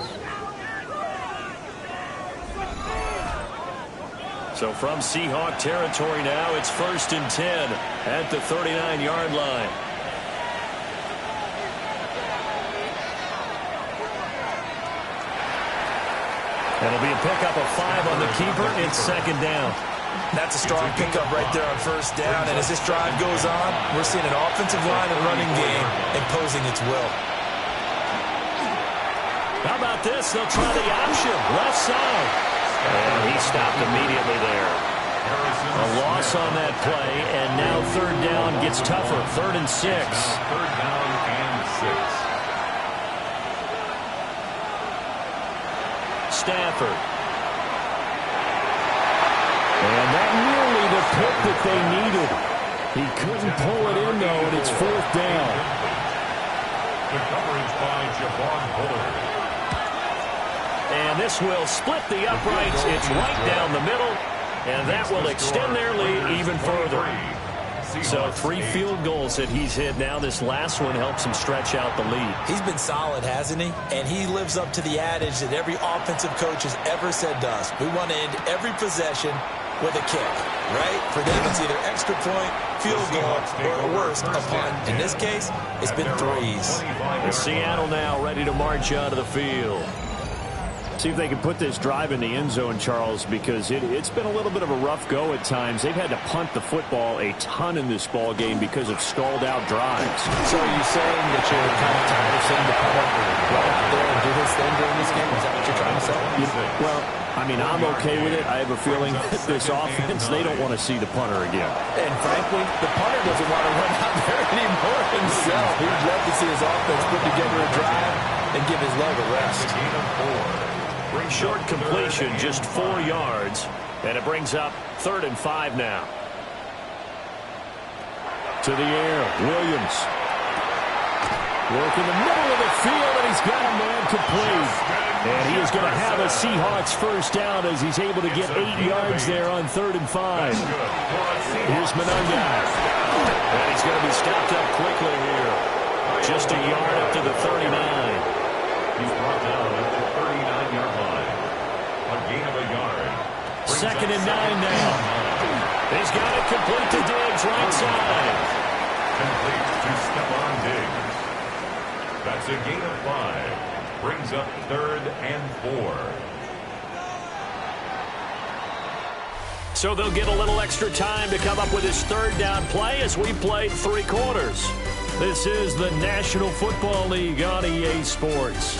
[SPEAKER 1] So from Seahawk territory now, it's 1st and 10 at the 39-yard line. It'll be a pickup of 5 on the keeper. It's 2nd down.
[SPEAKER 3] That's a strong pickup right there on first down. And as this drive goes on, we're seeing an offensive line and running game imposing its will.
[SPEAKER 1] How about this? They'll try the option. Left side. And he stopped immediately there. A loss on that play, and now third down gets tougher. 3rd and 6.
[SPEAKER 2] Third down and 6.
[SPEAKER 1] Stafford. And that nearly the pick that they needed. He couldn't pull it in, though, and it's 4th down.
[SPEAKER 2] The coverage by Javon Bullard.
[SPEAKER 1] And this will split the uprights. It's right down the middle, and that will extend their lead even further. So 3 field goals that he's hit now. This last one helps him stretch out the lead.
[SPEAKER 3] He's been solid, hasn't he? And he lives up to the adage that every offensive coach has ever said to us. We want to end every possession with a kick, right? For them, it's either extra point, field goal, or at worst, a punt. In this case, it's been 3s.
[SPEAKER 1] And Seattle now ready to march out of the field.
[SPEAKER 4] See if they can put this drive in the end zone, Charles, because it's been a little bit of a rough go at times. They've had to punt the football a ton in this ball game because of stalled-out drives.
[SPEAKER 3] So are you saying that you're kind of tired of seeing the punter go out there and do his thing during this game? Is that what you're trying to say?
[SPEAKER 4] Well, I mean, I'm okay with it. I have a feeling that this offense, they don't want to see the punter again.
[SPEAKER 3] And frankly, the punter doesn't want to run out there anymore himself. He'd love to see his offense put together a drive and give his leg a rest.
[SPEAKER 1] Short completion, just 4 yards, and it brings up 3rd and 5 now.
[SPEAKER 4] To the air, Williams. Work in the middle of the field, and he's got a man complete. And he is going to have a Seahawks first down as he's able to get 8 yards there on 3rd and 5. Here's Menunga.
[SPEAKER 1] And he's going to be stopped up quickly here. Just a yard up to the 39.
[SPEAKER 2] He's brought down at the 39-yard line. A gain of a yard.
[SPEAKER 1] 2nd and 9 now. He's got it complete to Diggs, right side.
[SPEAKER 2] Complete to Stephon Diggs. That's a gain of 5. Brings up 3rd and 4.
[SPEAKER 1] So they'll get a little extra time to come up with his 3rd down play as we played 3 quarters. This is the National Football League on EA Sports.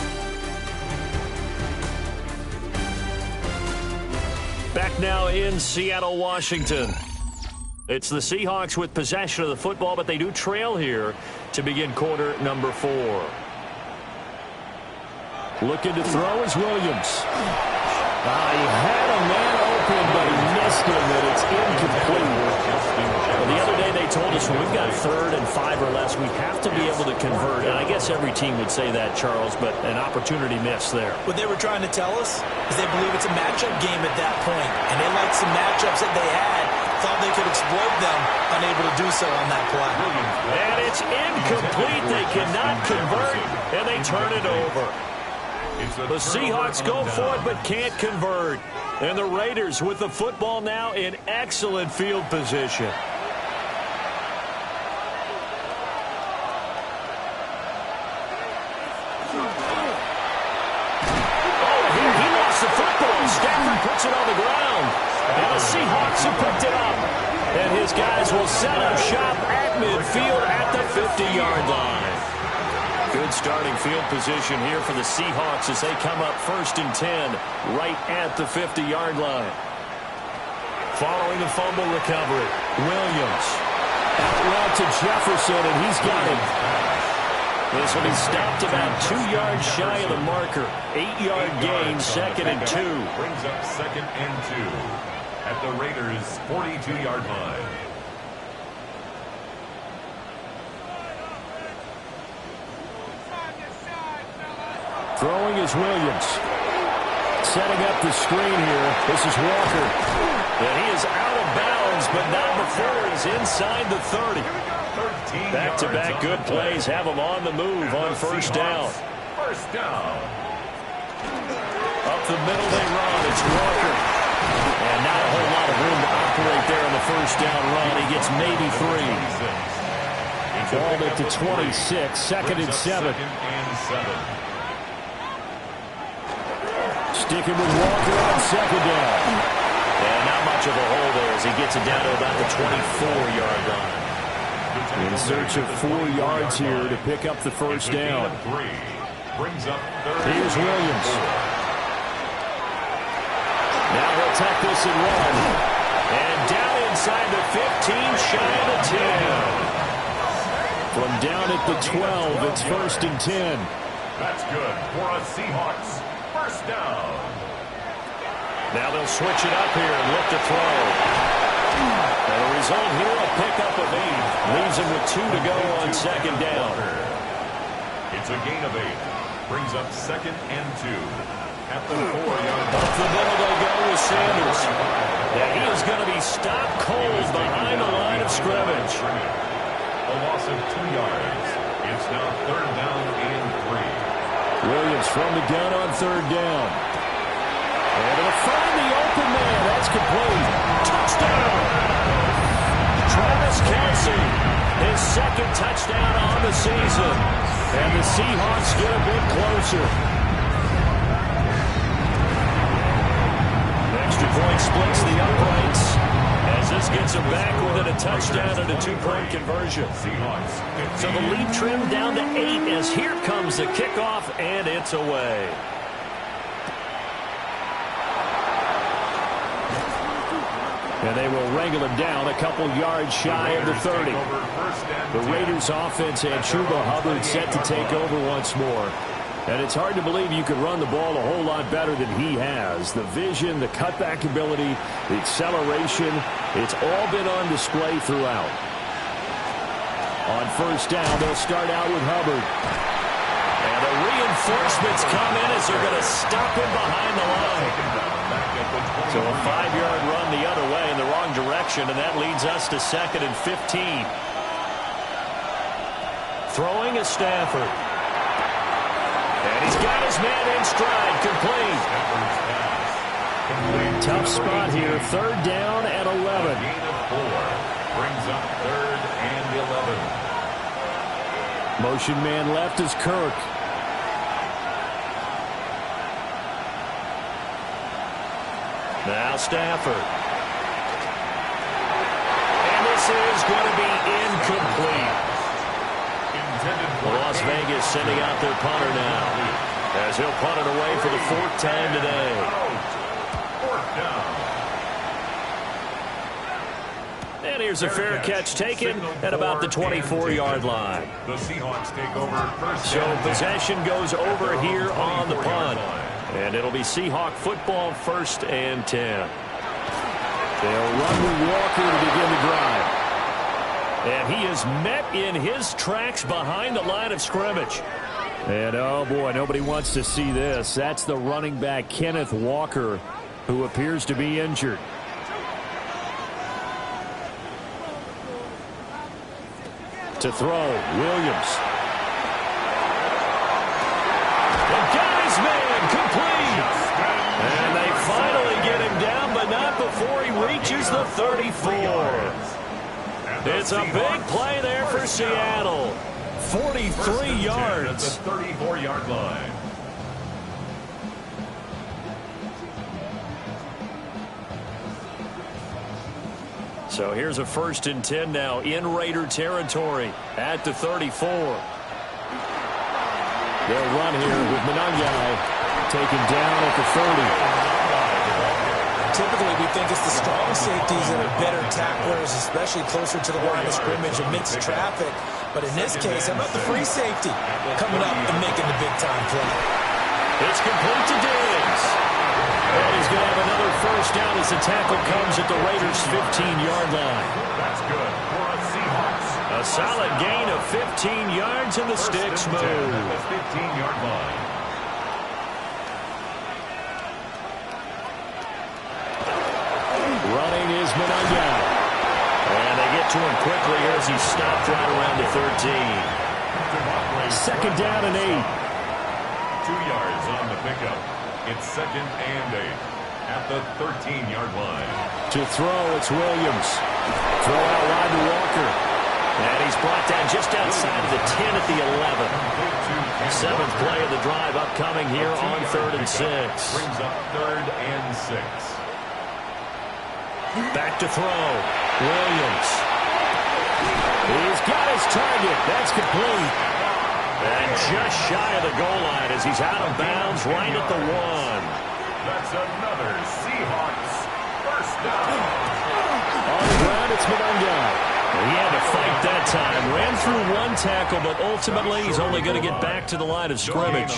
[SPEAKER 1] Back now in Seattle, Washington. It's the Seahawks with possession of the football, but they do trail here to begin quarter number 4. Looking to throw is Williams. He had a man open, but he missed him, and it's incomplete. The other day they told us when we've got 3rd and 5 or less, we have to be able to convert. And I guess every team would say that, Charles, but an opportunity missed there.
[SPEAKER 3] What they were trying to tell us is they believe it's a matchup game at that point, and they liked some matchups that they had, thought they could exploit them, unable to do so on that play.
[SPEAKER 1] And it's incomplete. They cannot convert, and they turn it over. The Seahawks go for it but can't convert. And the Raiders with the football now in excellent field position. He lost the football. Stafford puts it on the ground. And the Seahawks have picked it up. And his guys will set up shop at midfield at the 50-yard line. Good starting field position here for the Seahawks as they come up 1st and 10 right at the 50-yard line. Following the fumble recovery, Williams. Out route to Jefferson, and he's got it. This will be stopped about 2 yards shy of the marker. 8-yard gain, 2nd and 2.
[SPEAKER 2] Brings up 2nd and 2 at the Raiders' 42-yard line.
[SPEAKER 1] Throwing is Williams. Setting up the screen here. This is Walker. And he is out of bounds, but not before he's inside the 30. Back-to-back good plays have him on the move on 1st down.
[SPEAKER 2] First down.
[SPEAKER 1] Up the middle they run. It's Walker. And not a whole lot of room to operate there on the 1st down run. He gets maybe 3. Ball at the 26. 2nd and 7. Sticking with Walker on 2nd down. And not much of a hole there as he gets it down to about the 24-yard line. In search of 4 yards here to pick up the 1st down. Here's Williams. Now he'll take this and run. And down inside the 15, shy of the 10. From down at the 12, it's 1st and 10.
[SPEAKER 2] That's good for a Seahawks. First down.
[SPEAKER 1] Now they'll switch it up here and look to throw. And the result here, a pickup of 8. Leaves him with 2 to go on 2nd down.
[SPEAKER 2] It's a gain of 8. Brings up 2nd and 2. At the 4-yard line.
[SPEAKER 1] Up the middle they go with Sanders. And he is going to be stopped cold behind the line of scrimmage.
[SPEAKER 2] A loss of 2 yards. It's now 3rd down and 3.
[SPEAKER 1] Williams from the gun on 3rd down. And it'll find the open man. That's complete. Touchdown! Travis Kelce, his 2nd touchdown on the season. And the Seahawks get a bit closer. Extra point splits the uprights as this gets him back within a touchdown and a 2-point conversion. So the lead trimmed down to 8 as here comes the kickoff, and it's away. And they will wrangle him down a couple yards shy of the 30. The Raiders offense had Chuba Hubbard set to take over once more. And it's hard to believe you could run the ball a whole lot better than he has. The vision, the cutback ability, the acceleration, it's all been on display throughout. On 1st down, they'll start out with Hubbard. And the reinforcements come in as they're going to stop him behind the line. So a 5-yard run the other way in the wrong direction, and that leads us to 2nd and 15. Throwing is Stafford. And he's got his man in stride, complete. Tough spot here, 3rd down and 11.
[SPEAKER 2] Gain of 4 brings up 3rd and 11.
[SPEAKER 1] Motion man left is Kirk. Now Stafford. And this is going to be incomplete. Las Vegas sending out their punter now, as he'll punt it away for the 4th time today.
[SPEAKER 2] 4th down.
[SPEAKER 1] And here's a fair catch taken at about the 24-yard line.
[SPEAKER 2] The Seahawks take over first.
[SPEAKER 1] So possession goes over here on the punt. And it'll be Seahawk football, 1st and 10. They'll run with Walker to begin the drive. And he is met in his tracks behind the line of scrimmage. And, oh, boy, nobody wants to see this. That's the running back, Kenneth Walker, who appears to be injured. To throw, Williams. And got his man, complete. And they finally get him down, but not before he reaches the 34. It's a big play there for Seattle. 43 yards.
[SPEAKER 2] At the 34-yard line.
[SPEAKER 1] So here's a 1st and 10 now in Raider territory at the 34. They'll run here with Monangai taken down at the 30.
[SPEAKER 3] Typically, we think it's the strong safeties that are better tacklers, especially closer to the line of scrimmage amidst traffic. But in this case, how about the free safety coming up and making the big-time play?
[SPEAKER 1] It's complete to Diggs. And he's going to have another 1st down as the tackle comes at the Raiders' 15-yard line.
[SPEAKER 2] That's good for a Seahawks.
[SPEAKER 1] A solid gain of 15 yards, and the sticks move.
[SPEAKER 2] At the 15-yard line.
[SPEAKER 1] Running is Monangai. And they get to him quickly here as he stopped right around the 13. 2nd down and 8.
[SPEAKER 2] 2 yards on the pickup. It's 2nd and 8 at the 13-yard line.
[SPEAKER 1] To throw, it's Williams. Throw out wide to Walker. And he's brought down just outside of the 10 at the 11. 7th play of the drive upcoming here on 3rd and 6.
[SPEAKER 2] Brings up 3rd and 6.
[SPEAKER 1] Back to throw. Williams. He's got his target. That's complete. And just shy of the goal line as he's out of bounds right at the 1.
[SPEAKER 2] That's another Seahawks 1st down.
[SPEAKER 1] On the ground, it's Monangai. He had to fight that time. Ran through one tackle, but ultimately he's only going to get back to the line of scrimmage.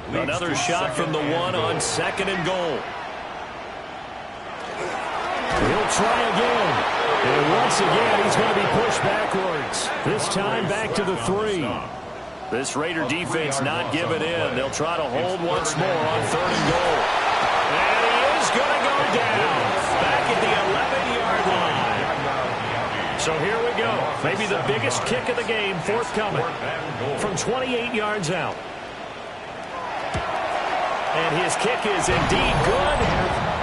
[SPEAKER 1] Another shot from the 1 on 2nd and goal. He'll try again. And once again, he's going to be pushed backwards. This time back to the 3. This Raider defense not giving in. They'll try to hold once more on 3rd and goal. And he is going to go down. Back at the 11-yard line. So here we go. Maybe the biggest kick of the game forthcoming from 28 yards out. And his kick is indeed good.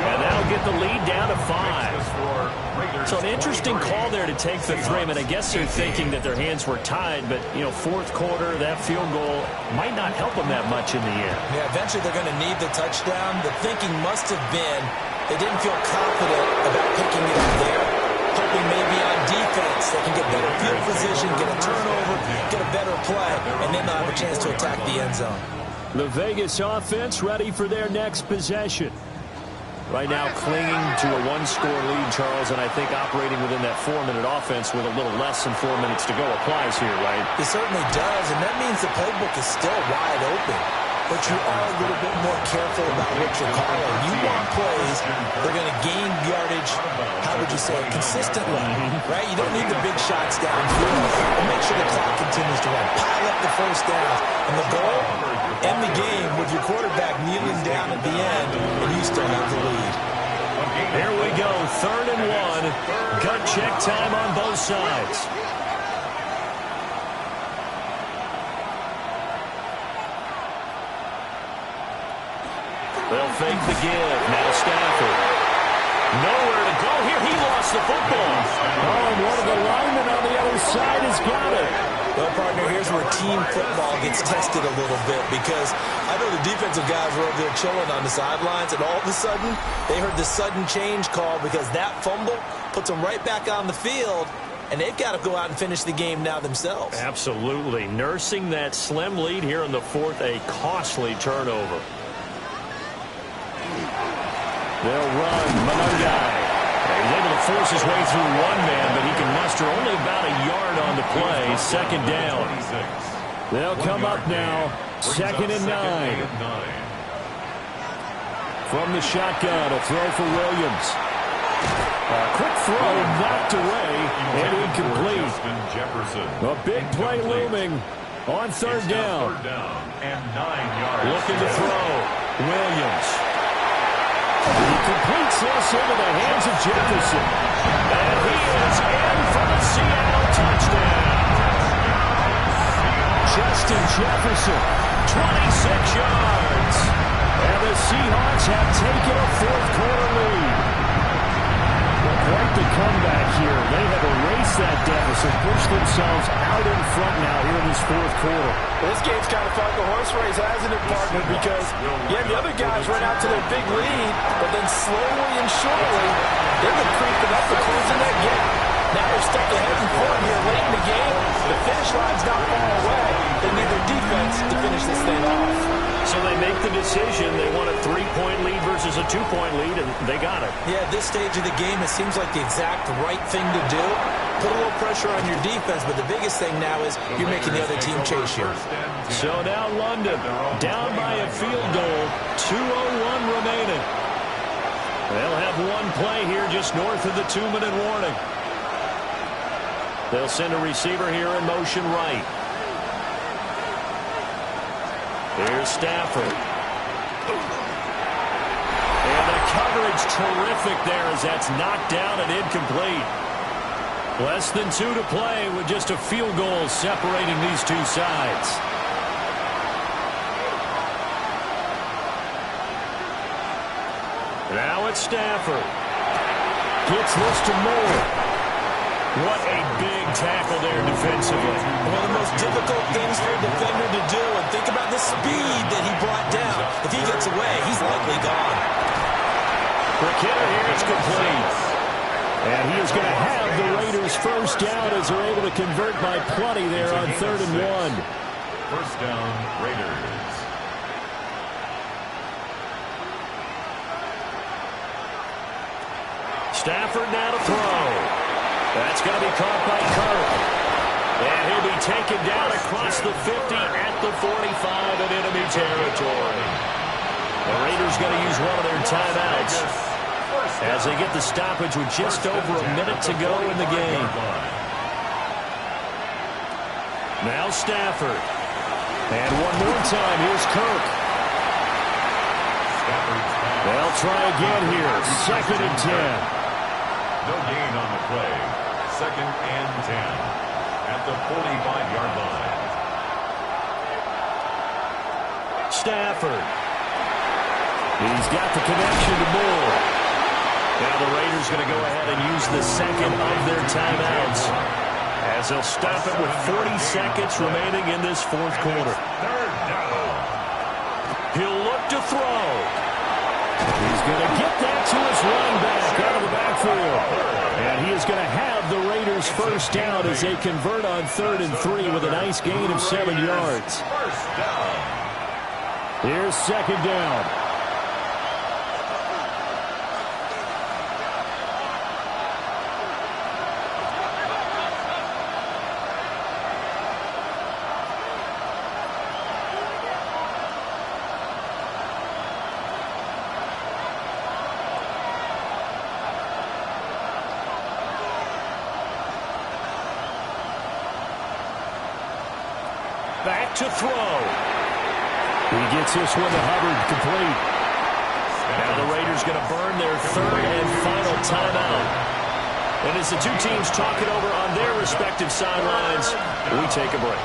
[SPEAKER 1] And that'll get the lead down to 5. So an interesting call there to take the 3. I mean, I guess they're thinking that their hands were tied, but, you know, 4th quarter, that field goal might not help them that much in the end.
[SPEAKER 3] Yeah, eventually they're going to need the touchdown. The thinking must have been they didn't feel confident about picking it up there, hoping maybe on defense they can get better field position, get a turnover, get a better play, and then they'll have a chance to attack the end zone.
[SPEAKER 1] The Vegas offense ready for their next possession. Right now clinging to a 1-score lead, Charles, and I think operating within that 4-minute offense with a little less than 4 minutes to go applies here, right?
[SPEAKER 3] It certainly does, and that means the playbook is still wide open. But you are a little bit more careful about what you're calling. You want plays that are going to gain yardage, how would you say, consistently, right? You don't need the big shots downfield. And make sure the clock continues to run. Pile up the 1st down. And the goal, end the game with your quarterback kneeling down at the end, and you still have the lead.
[SPEAKER 1] Here we go, 3rd and 1. Gut check time on both sides. They'll fake the give. Now Stafford. Nowhere to go here. He lost the football. Oh, and one of the linemen on the other side has got it.
[SPEAKER 3] Well, partner, here's where team football gets tested a little bit, because I know the defensive guys were over there chilling on the sidelines, and all of a sudden, they heard the sudden change call because that fumble puts them right back on the field, and they've got to go out and finish the game now themselves.
[SPEAKER 4] Absolutely. Nursing that slim lead here in the fourth, a costly turnover. They'll run. Manungai. He's able to force his way through one man, but he can muster only about a yard on the play. Second down. They'll come up now. 2nd and 9. From the shotgun, a throw for Williams. A quick throw knocked away and incomplete. A big play looming on 3rd down. Looking to throw. Williams. He completes this into the hands of Jefferson. And he is in for the Seattle touchdown. Justin Jefferson, 26 yards. And the Seahawks have taken a 4th quarter lead. Well, quite the comeback here. They have erased that deficit, pushed themselves out in front now here in this 4th quarter.
[SPEAKER 3] This game's kind of felt like a horse race, hasn't it, partner? Because, yeah, the other guys run out to their big lead, but then slowly and surely, they've been creeping up and closing that gap. Now they're stuck ahead in front here late in the game. The finish line's not far away. They need their defense to finish this thing off.
[SPEAKER 4] So they make the decision. They want a 3-point lead versus a 2-point lead, and they got it.
[SPEAKER 3] Yeah, at this stage of the game, it seems like the exact right thing to do. Put a little pressure on your defense, but the biggest thing now is you're making the other team chase you.
[SPEAKER 4] So now London down by a field goal, 2:01 remaining. They'll have one play here just north of the 2-minute warning. They'll send a receiver here in motion right. Here's Stafford. And the coverage terrific there as that's knocked down and incomplete. Less than 2 to play with just a field goal separating these two sides. Now it's Stafford. Gets this to Moore. What a big tackle there defensively.
[SPEAKER 3] One of the most difficult things for a defender to do, and think about the speed that he brought down. If he gets away, he's likely gone.
[SPEAKER 4] McKinnon here is complete. And he is going to have the Raiders first down as they're able to convert by plenty there on 3rd and 1.
[SPEAKER 2] First down, Raiders.
[SPEAKER 4] Stafford now to throw. That's going to be caught by Kirk. And he'll be taken down across the 50 at the 45 in enemy territory. The Raiders going to use one of their timeouts as they get the stoppage with just over a minute to go in the game. Now Stafford. And one more time, here's Kirk. They'll try again here. 2nd and 10.
[SPEAKER 2] No gain on the play. 2nd and 10 at the 45-yard line.
[SPEAKER 4] Stafford. He's got the connection to Moore. Now the Raiders going to go ahead and use the 2nd of their timeouts as they'll stop it with 40 seconds remaining in this 4th quarter.
[SPEAKER 2] 3rd down.
[SPEAKER 4] He'll look to throw. He's going to get that to his running back out of the backfield. And he is going to have the Raiders first down as they convert on 3rd and 3 with a nice gain of 7 yards.
[SPEAKER 2] First down.
[SPEAKER 4] Here's 2nd down. Back to throw. He gets this one to Hubbard, complete. Now the Raiders going to burn their 3rd and final timeout. And as the two teams talk it over on their respective sidelines, we take a break.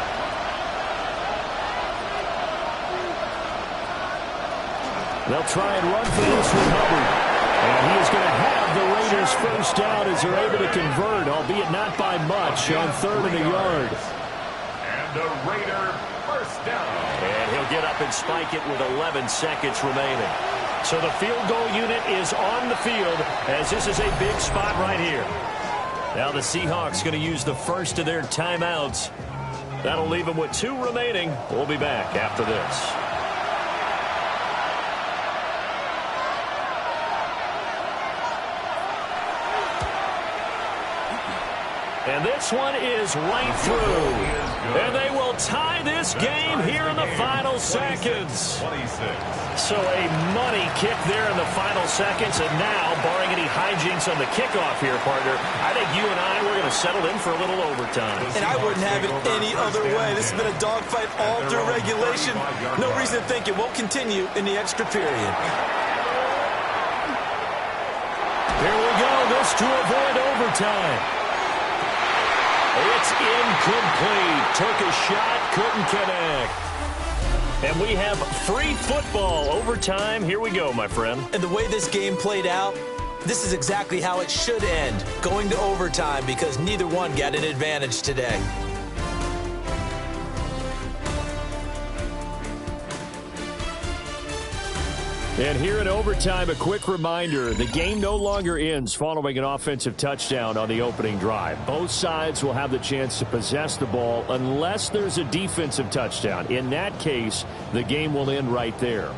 [SPEAKER 4] They'll try and run for this with Hubbard. And he is going to have the Raiders first down as they're able to convert, albeit not by much, on 3rd and a yard.
[SPEAKER 2] The Raider first down.
[SPEAKER 4] And he'll get up and spike it with 11 seconds remaining. So the field goal unit is on the field as this is a big spot right here.
[SPEAKER 1] Now the Seahawks going to use the first of their timeouts. That'll leave them with 2 remaining. We'll be back after this. And this one is right through. And they will tie this game here in the final seconds. So a money kick there in the final seconds. And now, barring any hijinks on the kickoff here, partner, I think you and I, we're going to settle in for a little overtime.
[SPEAKER 3] And I wouldn't have it any other way. This has been a dogfight all through regulation. No reason to think it won't continue in the extra period.
[SPEAKER 1] Here we go. This to avoid overtime. It's incomplete. Took a shot, couldn't connect. And we have free football. Overtime. Here we go, my friend.
[SPEAKER 3] And the way this game played out, this is exactly how it should end. Going to overtime because neither one got an advantage today.
[SPEAKER 4] And here in overtime, a quick reminder, the game no longer ends following an offensive touchdown on the opening drive. Both sides will have the chance to possess the ball unless there's a defensive touchdown. In that case, the game will end right there.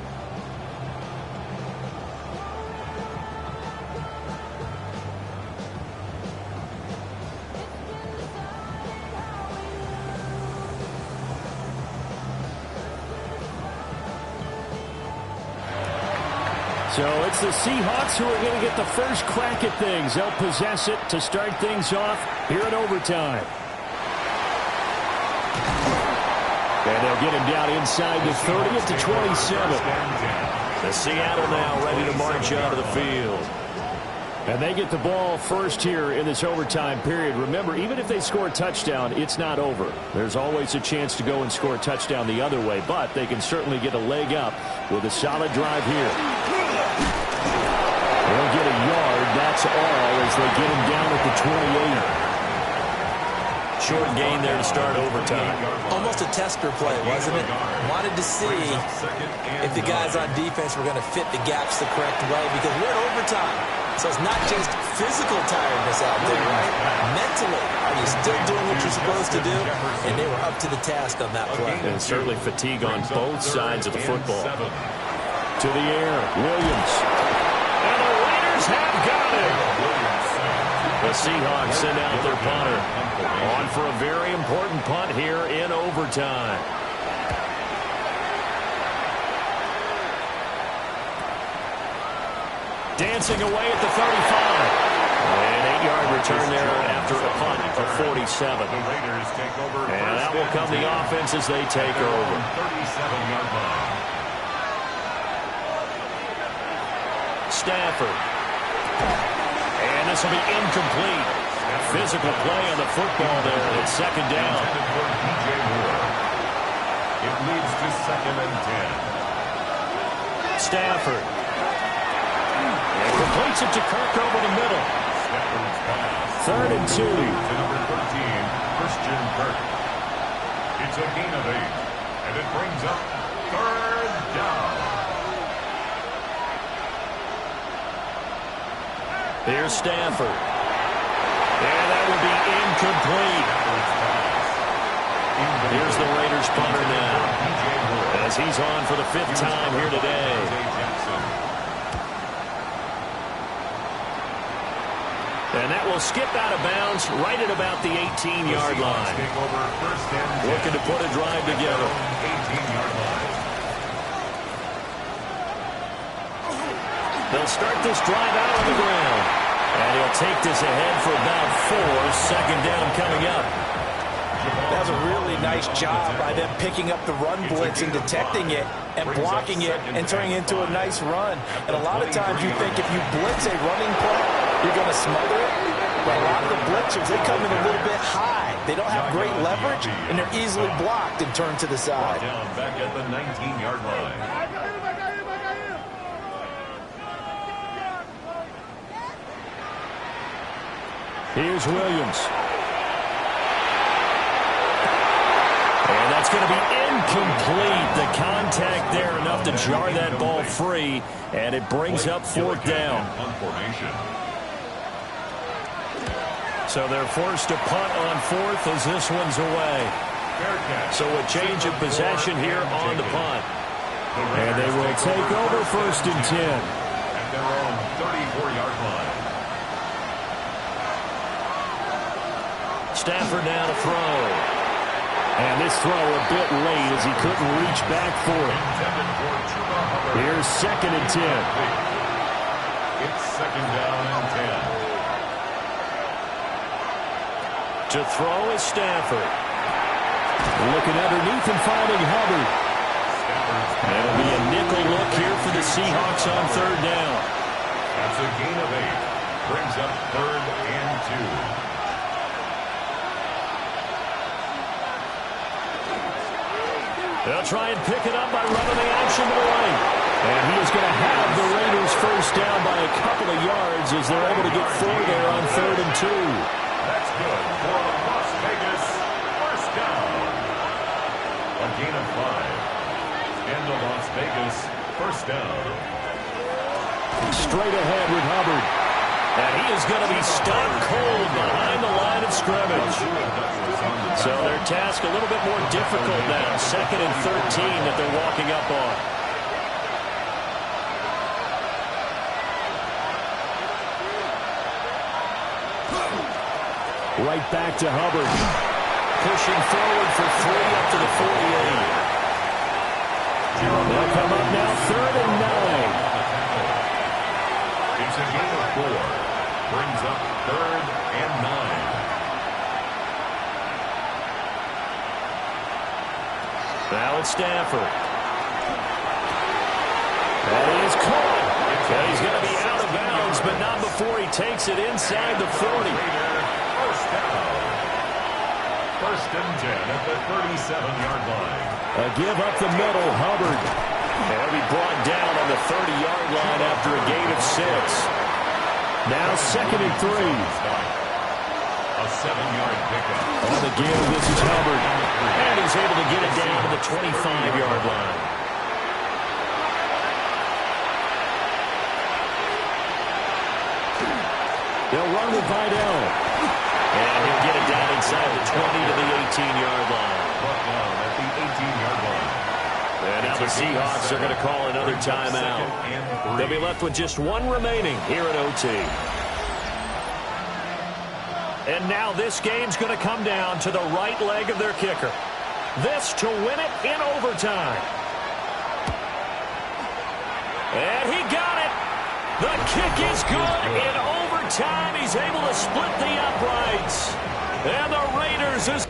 [SPEAKER 4] So it's the Seahawks who are going to get the first crack at things. They'll possess it to start things off here in overtime. And they'll get him down inside the 30 to 27.
[SPEAKER 1] The Seattle now ready to march out of the field.
[SPEAKER 4] And they get the ball first here in this overtime period. Remember, even if they score a touchdown, it's not over. There's always a chance to go and score a touchdown the other way, but they can certainly get a leg up with a solid drive here. They'll get a yard, that's all, as they get him down at the 28.
[SPEAKER 1] Short gain there to start overtime.
[SPEAKER 3] Almost a tester play, wasn't it? Wanted to see if the guys on defense were going to fit the gaps the correct way because we're in overtime. So it's not just physical tiredness out there, right? Mentally, are you still doing what you're supposed to do? And they were up to the task on that play.
[SPEAKER 1] And certainly fatigue on both sides of the football.
[SPEAKER 4] To the air, Williams.
[SPEAKER 1] And the Raiders have got it. The Seahawks send out their punter. On for a very important punt here in overtime. Dancing away at the 35. An 8-yard return there after a punt of 47. And that will come the offense as they take over.
[SPEAKER 2] 37-yard line.
[SPEAKER 1] Stafford. And this will be incomplete. Physical play on the football there. It's second down.
[SPEAKER 2] It leads to 2nd and 10.
[SPEAKER 1] Stafford. And completes it to Kirk over the middle.
[SPEAKER 2] Stafford's pass.
[SPEAKER 1] 3rd and 2.
[SPEAKER 2] To number 13, Christian Kirk. It's a gain of 8. And it brings up 3rd down.
[SPEAKER 1] Here's Stafford. And that would be incomplete. Here's the Raiders punter now, as he's on for the 5th time here today. And that will skip out of bounds right at about the 18-yard line. Looking to put a drive together. They'll start this drive out on the ground. And he'll take this ahead for about 4. 2nd down coming up.
[SPEAKER 3] That was a really nice job by them picking up the run blitz and detecting it and blocking it and turning it into a nice run. And a lot of times you think if you blitz a running play, you're going to smother it. But a lot of the blitzers, they come in a little bit high. They don't have great leverage, and they're easily blocked and turned to the side.
[SPEAKER 2] Down back at the 19-yard line.
[SPEAKER 4] Here's Williams.
[SPEAKER 1] And that's going to be incomplete. The contact there enough to jar that ball free, and it brings up 4th down. So they're forced to punt on fourth as this one's away. So a change of possession here on the punt.
[SPEAKER 4] And they will take over first and 10.
[SPEAKER 2] At their own 34-yard line.
[SPEAKER 1] Stafford now to throw.
[SPEAKER 4] And this throw a bit late as he couldn't reach back for it. Here's second and 10.
[SPEAKER 2] It's second down and 10.
[SPEAKER 1] To throw is Stafford.
[SPEAKER 4] Looking underneath and finding Hubbard.
[SPEAKER 1] That'll be a nickel look here for the Seahawks on third down.
[SPEAKER 2] That's a gain of 8. Brings up third and 2.
[SPEAKER 1] They'll try and pick it up by running the action to the right.
[SPEAKER 4] And he is going to have the Raiders first down by a couple of yards as they're able to get 4 there on third and 2.
[SPEAKER 2] That's good for Las Vegas. First down. A gain of 5. And the Las Vegas first down.
[SPEAKER 4] Straight ahead with Hubbard.
[SPEAKER 1] And he is going to be stopped cold behind the line of scrimmage. So their task a little bit more difficult now. Second and 13 that they're walking up on.
[SPEAKER 4] Right back to Hubbard.
[SPEAKER 1] Pushing forward for 3 up to the 48.
[SPEAKER 4] They'll come up now third and 9.
[SPEAKER 2] It's a gain of 4. Brings up third and 9.
[SPEAKER 1] Now it's Stafford. And he is caught. And he's going to be out of bounds, but not before he takes it inside the 40.
[SPEAKER 2] First down. First and 10 at the 37-yard line.
[SPEAKER 4] A give up the middle, Hubbard.
[SPEAKER 1] And he'll be brought down on the 30-yard line after a gain of 6.
[SPEAKER 4] Now second and 3.
[SPEAKER 2] A 7-yard pickup.
[SPEAKER 4] On the give, this is Hubbard.
[SPEAKER 1] And he's able to get it down to the 25-yard line.
[SPEAKER 4] They'll run with Vidal.
[SPEAKER 1] And he'll get it down inside the 20 to the 18-yard line.
[SPEAKER 2] Brought down at the 18-yard line.
[SPEAKER 1] And now the Seahawks are going to call another timeout. They'll be left with just one remaining here at OT. And now this game's going to come down to the right leg of their kicker. This to win it in overtime. And he got it. The kick is good in overtime. He's able to split the uprights. And the Raiders is